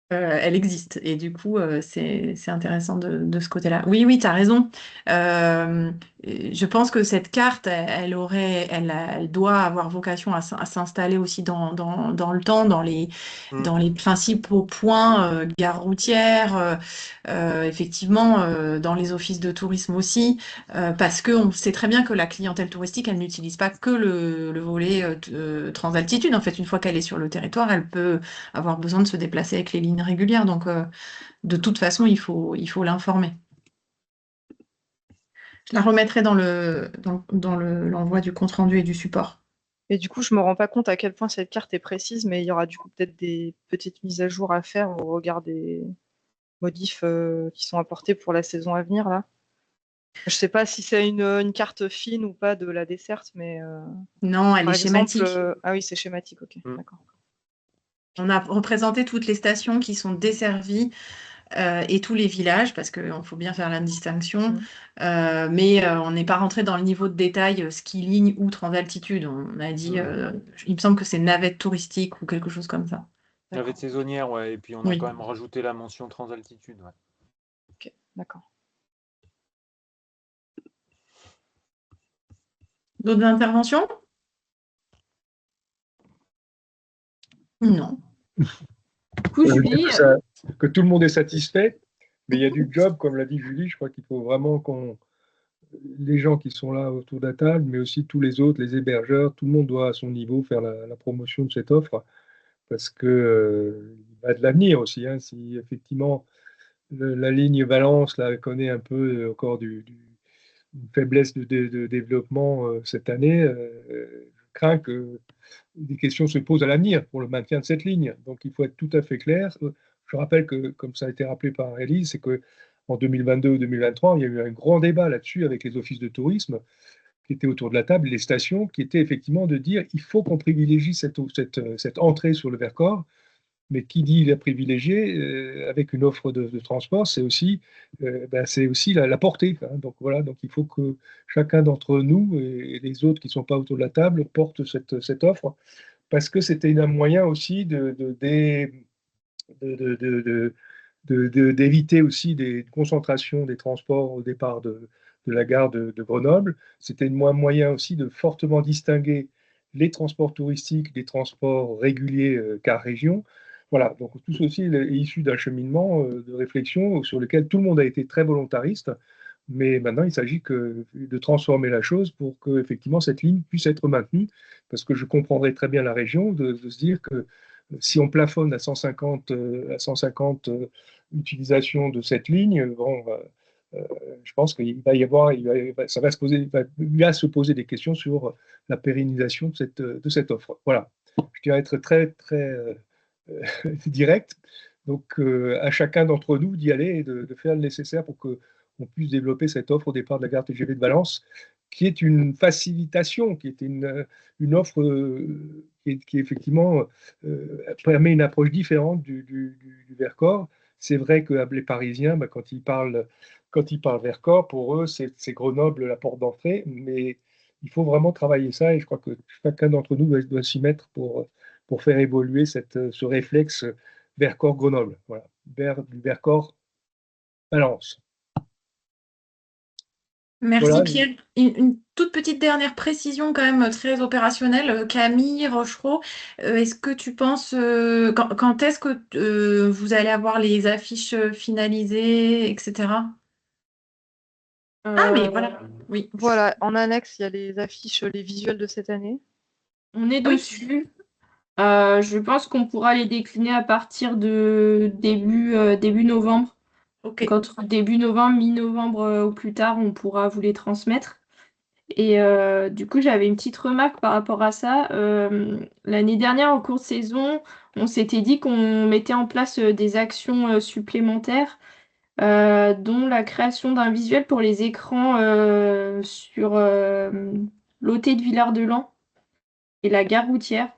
elle existe. Et du coup, c'est intéressant de ce côté-là. Oui, tu as raison. Je pense que cette carte, elle doit avoir vocation à s'installer aussi dans le temps, dans les principaux points, gares routières, effectivement, dans les offices de tourisme aussi, parce qu'on sait très bien que la clientèle touristique, elle n'utilise pas que le volet transaltitude. En fait, une fois qu'elle est sur le territoire, elle peut avoir besoin de se déplacer avec les lignes régulières. Donc, de toute façon, il faut l'informer. Je la remettrai dans l'envoi du compte-rendu et du support. Et du coup, je ne me rends pas compte à quel point cette carte est précise, mais il y aura du coup peut-être des petites mises à jour à faire au regard des modifs qui sont apportés pour la saison à venir, là. Je ne sais pas si c'est une carte fine ou pas de la desserte, mais... Non, elle est schématique. Ah oui, c'est schématique, ok, d'accord. On a représenté toutes les stations qui sont desservies et tous les villages, parce qu'il faut bien faire la distinction, mais on n'est pas rentré dans le niveau de détail ski ligne ou transaltitude. On a dit, il me semble que c'est navette touristique ou quelque chose comme ça. Navette saisonnière, ouais, et puis on a quand même rajouté la mention transaltitude. Ouais. Ok, d'accord. D'autres interventions? Non. Du coup, Julie, que tout le monde est satisfait. Mais il y a du job, comme l'a dit Julie, je crois qu'il faut vraiment les gens qui sont là autour de la table, mais aussi tous les autres, les hébergeurs, tout le monde doit à son niveau faire la promotion de cette offre parce que il y a de l'avenir aussi. Hein. Si effectivement la ligne Valence là, connaît un peu encore une faiblesse de développement cette année, je crains que des questions se posent à l'avenir pour le maintien de cette ligne. Donc il faut être tout à fait clair. Je rappelle que, comme ça a été rappelé par Élise, c'est qu'en 2022 ou 2023, il y a eu un grand débat là-dessus avec les offices de tourisme qui étaient autour de la table, les stations, qui étaient effectivement de dire il faut qu'on privilégie cette entrée sur le Vercors, mais qui dit la privilégier avec une offre de transport, c'est aussi, la portée. Hein. Donc voilà, donc il faut que chacun d'entre nous et les autres qui ne sont pas autour de la table portent cette offre, parce que c'était un moyen aussi d'éviter aussi des concentrations des transports au départ de la gare de Grenoble. C'était un moyen aussi de fortement distinguer les transports touristiques des transports réguliers car région. Voilà, donc tout ceci est issu d'un cheminement de réflexion sur lequel tout le monde a été très volontariste, mais maintenant il s'agit de transformer la chose pour que effectivement cette ligne puisse être maintenue, parce que je comprendrais très bien la région de se dire que si on plafonne à 150 utilisations de cette ligne, bon, je pense qu'il va y avoir, ça va se poser, il va se poser des questions sur la pérennisation de cette offre. Voilà, je dirais être très très direct. Donc à chacun d'entre nous d'y aller et de faire le nécessaire pour qu'on puisse développer cette offre au départ de la gare TGV de Valence, qui est une facilitation, qui est une offre qui effectivement permet une approche différente du Vercors. C'est vrai que les Parisiens, quand ils parlent Vercors, pour eux, c'est Grenoble la porte d'entrée, mais il faut vraiment travailler ça et je crois que chacun d'entre nous doit s'y mettre pour faire évoluer ce réflexe Vercors-Grenoble, voilà, du Vercors-Valence. Merci Voilà. Pierre. Une toute petite dernière précision quand même très opérationnelle. Camille Rochereau, est-ce que tu penses, quand est-ce que vous allez avoir les affiches finalisées, etc. Ah, mais voilà, oui. Voilà, en annexe, il y a les affiches, les visuels de cette année. On est Oui. dessus. Je pense qu'on pourra les décliner à partir de début novembre. Ok. Donc entre début novembre, mi-novembre au plus tard, on pourra vous les transmettre. Et du coup, j'avais une petite remarque par rapport à ça. L'année dernière, en cours de saison, on s'était dit qu'on mettait en place des actions supplémentaires, dont la création d'un visuel pour les écrans sur l'OT de Villard-de-Lans et la gare routière.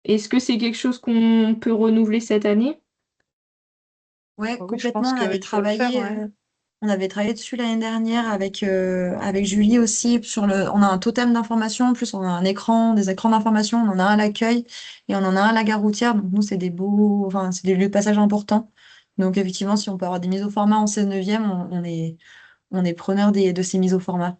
Est-ce que c'est quelque chose qu'on peut renouveler cette année? Ouais, Oui, je pense complètement. qu'il faut le faire, ouais. On avait travaillé dessus l'année dernière avec Julie aussi. On a un totem d'information, en plus on a des écrans d'information, on en a un à l'accueil et on en a un à la gare routière. Donc nous, c'est des lieux de passage importants. Donc effectivement, si on peut avoir des mises au format en 16/9, on est preneur de ces mises au format.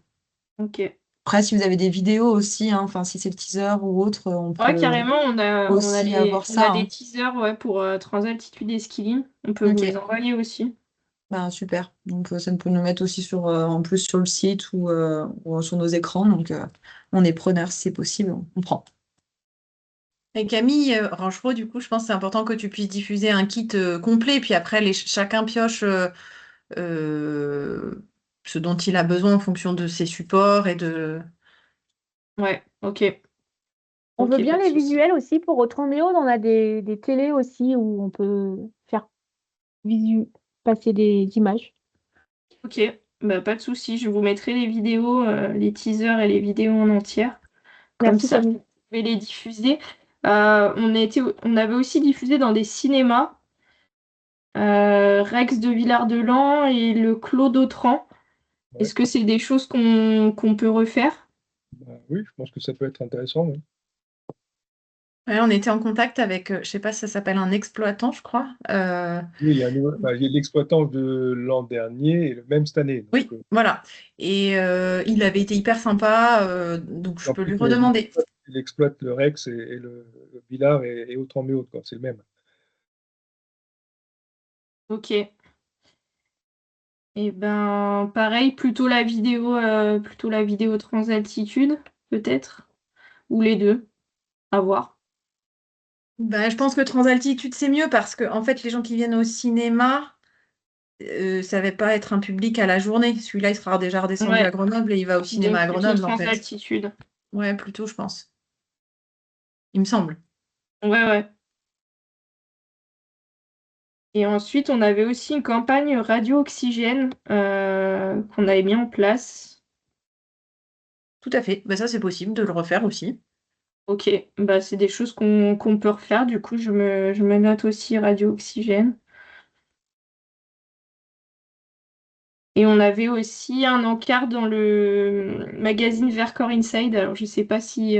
Ok. Après, si vous avez des vidéos aussi, hein, enfin si c'est le teaser ou autre, on Ouais, peut carrément, aussi avoir ça. des Hein. teasers ouais, pour Transaltitude et Skilling. On peut vous Ok. les envoyer aussi. Ben, super. Donc, ça peut nous mettre aussi en plus sur le site ou sur nos écrans. Donc, on est preneur si c'est possible, on prend. Et Camille Rochereau, du coup, je pense que c'est important que tu puisses diffuser un kit complet, puis après, chacun pioche euh, ce dont il a besoin en fonction de ses supports et de... Ouais, ok. On veut Ok, bien pas de les souci. visuels aussi pour Autrandéo. On a des télés aussi où on peut faire passer des images. Ok, bah, pas de souci. Je vous mettrai les vidéos, les teasers et les vidéos en entière. Comme Merci ça, Camille. vous pouvez les diffuser. On avait aussi diffusé dans des cinémas Rex de Villard-de-Lans et le Clos d'Autran. Ouais. Est-ce que c'est des choses qu'on peut refaire? Oui, je pense que ça peut être intéressant. Oui. Ouais, on était en contact avec, je sais pas si ça s'appelle un exploitant, je crois. Oui, il y a l'exploitant de l'an dernier et le même cette année. Oui, voilà. Et il avait été hyper sympa, donc je En peux plus, lui redemander. il exploite le Rex et le Villard et autre en haute, c'est le même. Ok. Et ben, pareil, plutôt la vidéo transaltitude, peut-être, ou les deux, à voir. Bah, je pense que Transaltitude, c'est mieux parce que en fait, les gens qui viennent au cinéma, ça va pas être un public à la journée. Celui-là, il sera déjà redescendu à Ouais, Grenoble et il va au cinéma donc à plutôt Grenoble, en fait. transaltitude. Ouais, plutôt, je pense. Il me semble. Ouais, ouais. Et ensuite, on avait aussi une campagne radio oxygène qu'on avait mis en place. Tout à fait. Bah, ça, c'est possible de le refaire aussi. Ok, bah, c'est des choses qu'on peut refaire. Du coup, je me note aussi radio oxygène. Et on avait aussi un encart dans le magazine Vercors Inside. Alors, je ne sais pas si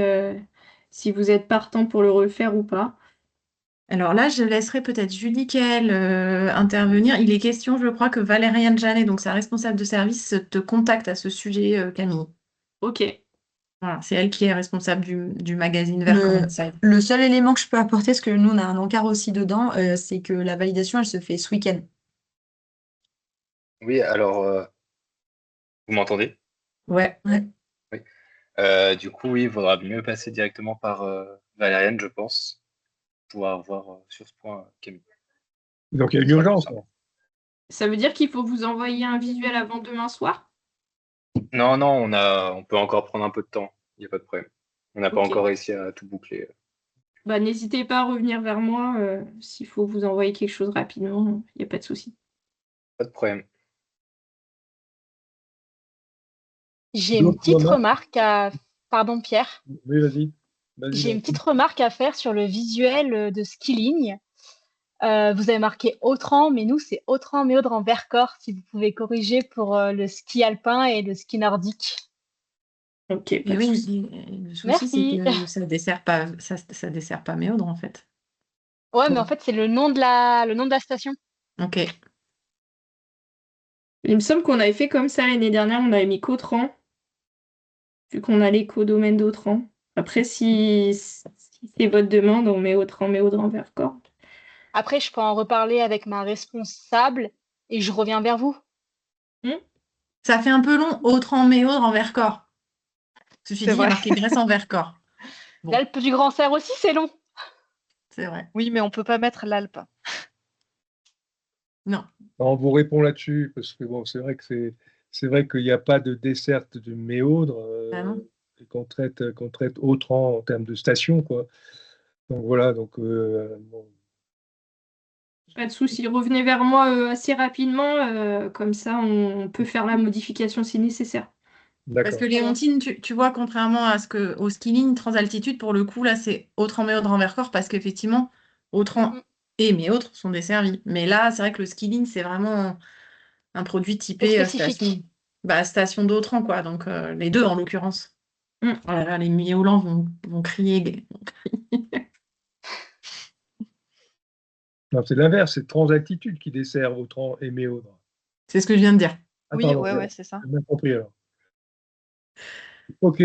vous êtes partant pour le refaire ou pas. Alors là, je laisserai peut-être Julie Kael intervenir. Il est question, je crois, que Valériane Janet, donc sa responsable de service, te contacte à ce sujet, Camille. Ok. Voilà, c'est elle qui est responsable du magazine Vercors Inside. Le seul élément que je peux apporter, parce que nous, on a un encart aussi dedans, c'est que la validation, elle se fait ce week-end. Oui, alors, vous m'entendez? Ouais. Ouais. Oui. Du coup, oui, il vaudra mieux passer directement par Valériane, je pense, pour pouvoir voir sur ce point Camille. Donc il y a une Ce sera plus urgence. simple. Ça veut dire qu'il faut vous envoyer un visuel avant demain soir? Non, non, on peut encore prendre un peu de temps, il n'y a pas de problème. On n'a pas Ok. encore réussi à tout boucler. Bah, n'hésitez pas à revenir vers moi s'il faut vous envoyer quelque chose rapidement. Il n'y a pas de souci. Pas de problème. J'ai une D'autres petite remarques? remarque à... Pardon, Pierre. Oui, vas-y. Vas-y, J'ai une Nancy. petite remarque à faire sur le visuel de Skilling. Vous avez marqué Autran, mais nous, c'est Autran-Méaudre en Vercors, si vous pouvez corriger pour le ski alpin et le ski nordique. Ok, Et pas de oui, souci. le souci, c'est Merci. que ça dessert pas Méaudre, en fait. Ouais, mais en fait, c'est le nom de la station. Ok. Il me semble qu'on avait fait comme ça l'année dernière, on avait mis qu'Autran, vu qu'on a l'éco-domaine d'Autran. Après, si c'est votre demande, on met Autran, Méaudre en Vercors. Après, je peux en reparler avec ma responsable et je reviens vers vous. Ça fait un peu long, Autran-Méaudre en Vercors. Ceci C'est dit, il y a vrai. marqué Grèce en Vercors. Bon, L'Alpe du Grand Serre aussi, c'est long. c'est vrai. Oui, mais on peut pas mettre l'Alpe. Non. On vous répond là-dessus, parce que bon, c'est vrai qu'il n'y a pas de desserte du Méaudre, Ah non. et qu'on traite Autran en termes de station, quoi. Donc voilà, donc bon, Pas de souci, revenez vers moi assez rapidement, comme ça on peut faire la modification si nécessaire. Parce que d'accord. Léontine, tu vois, contrairement à au skilling transaltitude, pour le coup, là, c'est Autran-Méaudre en Vercors, parce qu'effectivement, Autran et Méaudre sont desservis. Mais là, c'est vrai que le skilling, c'est vraiment un produit C'est typé spécifique. station d'Autran, quoi. Donc, les deux, en l'occurrence. Mm. Oh là là, les miaulants vont crier. Non, c'est l'inverse, c'est Transaltitude qui dessert Autran et Méaudre. C'est ce que je viens de dire. Ah, Oui, pardon, ouais, c'est ça. j'ai bien compris alors. Ok,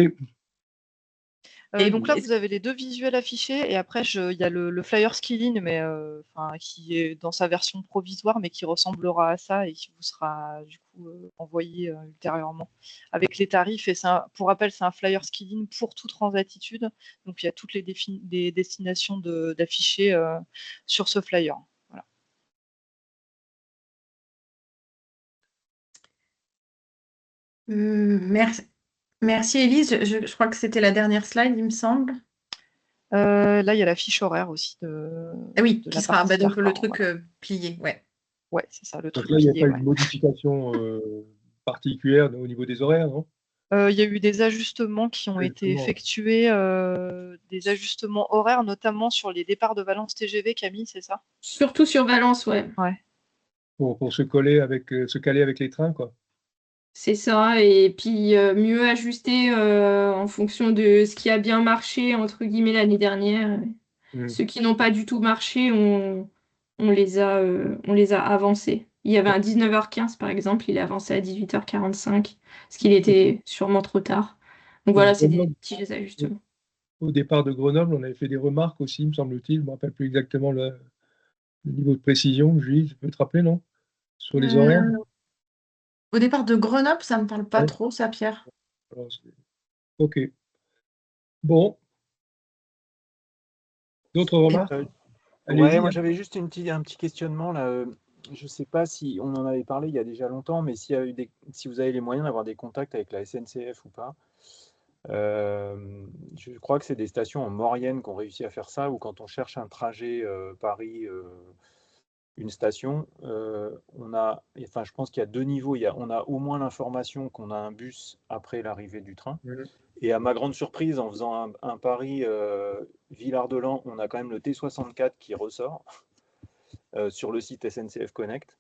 Donc là, vous avez les deux visuels affichés et après, il y a le flyer Skilling, mais qui est dans sa version provisoire, mais qui ressemblera à ça et qui vous sera du coup envoyé ultérieurement avec les tarifs. Et pour rappel, c'est un flyer Skilling pour toute transattitude. Donc il y a toutes les destinations d'afficher sur ce flyer. Voilà. Merci. Merci Élise. Je crois que c'était la dernière slide, il me semble. Là, il y a la fiche horaire aussi de Oui, la qui sera partie donc le Vercors, truc voilà. plié. Ouais. Ouais, c'est ça, le donc truc là, il n'y a plié, pas eu ouais. de modification particulière au niveau des horaires, non? Il y a eu des ajustements qui ont été Justement, effectués, des ajustements horaires, notamment sur les départs de Valence TGV, Camille, c'est ça? Surtout sur Valence, ouais. Ouais. pour se caler avec les trains, quoi. C'est ça, et puis mieux ajuster en fonction de ce qui a bien marché, entre guillemets, l'année dernière. Ceux qui n'ont pas du tout marché, on les a avancés. Il y avait un 19h15, par exemple, il est avancé à 18h45, parce qu'il était sûrement trop tard. Donc Pour voilà, c'est des Grenoble, petits ajustements. au départ de Grenoble, on avait fait des remarques aussi, me semble-t-il. Je ne me rappelle plus exactement le niveau de précision. Julie, tu peux te rappeler, non? Sur les horaires? Au départ de Grenoble, ça me parle pas Ouais. trop, ça, Pierre. Alors, ok. Bon, d'autres remarques? Ouais, Allez-y. moi Hein. j'avais juste un petit questionnement là. Je ne sais pas si on en avait parlé il y a déjà longtemps, mais si vous avez les moyens d'avoir des contacts avec la SNCF ou pas. Je crois que c'est des stations en Maurienne qui ont réussi à faire ça, ou quand on cherche un trajet Paris, une station, je pense qu'il y a 2 niveaux. On a au moins l'information qu'on a un bus après l'arrivée du train. Et à ma grande surprise, en faisant un Paris Villard-de-Lans, on a quand même le T64 qui ressort sur le site SNCF Connect.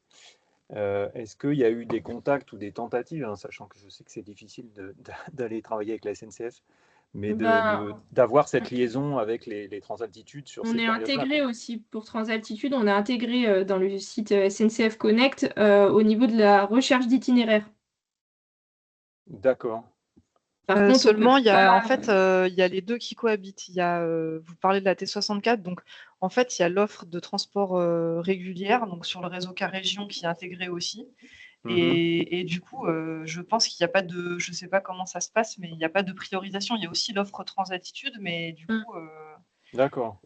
Est-ce qu'il y a eu des contacts ou des tentatives, hein, sachant que je sais que c'est difficile d'aller travailler avec la SNCF, mais d'avoir cette liaison avec les transaltitudes sur On ces est périodes-là, intégré aussi pour Transaltitude, on est intégré dans le site SNCF Connect au niveau de la recherche d'itinéraires. D'accord. Par contre, Seulement, il y a les deux qui cohabitent. Vous parlez de la T64, donc en fait, il y a l'offre de transport régulière, donc sur le réseau Carégion qui est intégré aussi. Et du coup, je pense qu'il n'y a pas de, je ne sais pas comment ça se passe, mais il n'y a pas de priorisation. Il y a aussi l'offre Transaltitude, mais du coup. D'accord.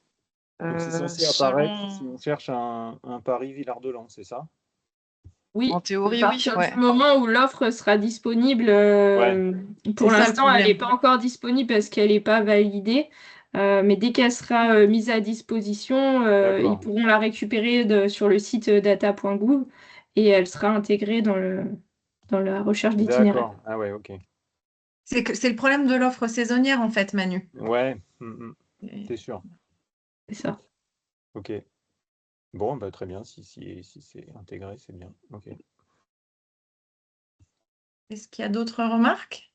Donc c'est censé apparaître si on cherche un Paris Villard-de-Lans, c'est ça? Oui, en théorie, à oui. partir du moment où l'offre sera disponible, pour l'instant, elle n'est pas encore disponible parce qu'elle n'est pas validée. Mais dès qu'elle sera mise à disposition, ils pourront la récupérer sur le site data.gouv et elle sera intégrée dans la recherche d'itinéraire. D'accord. Ah ouais, ok. C'est le problème de l'offre saisonnière, en fait, Manu. Ouais, c'est sûr. C'est ça. Ok. Bon, bah, très bien. Si c'est intégré, c'est bien. Ok. Est-ce qu'il y a d'autres remarques?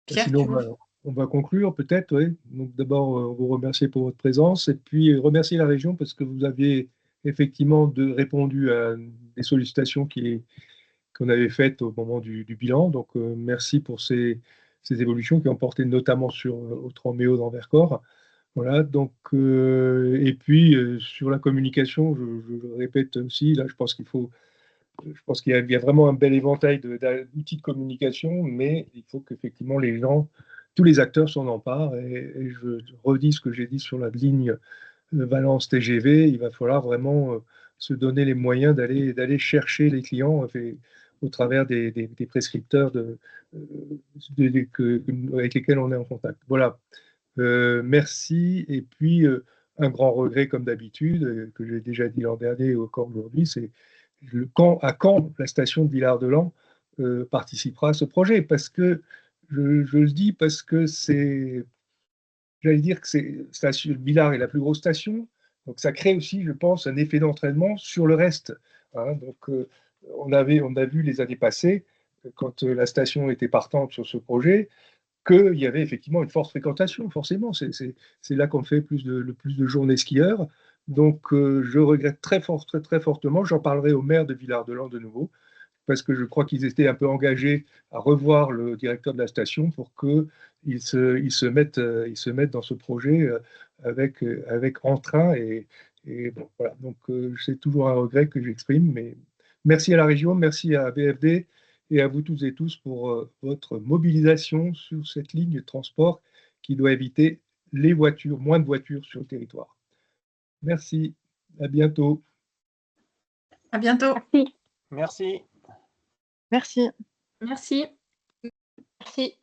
Pierre, Sinon, on va conclure peut-être, oui. Donc d'abord, vous remercier pour votre présence et puis remercier la région parce que vous aviez effectivement répondu à des sollicitations qu'on avait faites au moment du bilan. Donc merci pour ces évolutions qui ont porté notamment sur Autran-Méo dans Vercors. Voilà, donc, et puis sur la communication, je le répète aussi, là je pense qu'il y a vraiment un bel éventail d'outils de communication, mais il faut qu'effectivement les gens, tous les acteurs s'en emparent. Et je redis ce que j'ai dit sur la ligne Valence TGV, il va falloir vraiment se donner les moyens d'aller chercher les clients au travers des prescripteurs avec lesquels on est en contact. Voilà. Merci. Et puis, un grand regret, comme d'habitude, que j'ai déjà dit l'an dernier et encore aujourd'hui, c'est à quand la station de Villard-de-Lans participera à ce projet. Parce que, je le dis, parce que j'allais dire que Villard est la plus grosse station, donc ça crée aussi, je pense, un effet d'entraînement sur le reste. Hein. Donc, on a vu les années passées, quand la station était partante sur ce projet, qu'il y avait effectivement une forte fréquentation, forcément. C'est là qu'on fait le plus de journées skieurs. Donc, je regrette très fortement. J'en parlerai au maire de Villard-de-Lans de nouveau, parce que je crois qu'ils étaient un peu engagés à revoir le directeur de la station pour qu'il se mette dans ce projet avec entrain. Et bon, voilà. Donc, c'est toujours un regret que j'exprime. Mais merci à la région, merci à BFD et à vous toutes et tous pour votre mobilisation sur cette ligne de transport qui doit éviter moins de voitures sur le territoire. Merci, à bientôt. À bientôt. Merci. Merci. Merci. Merci.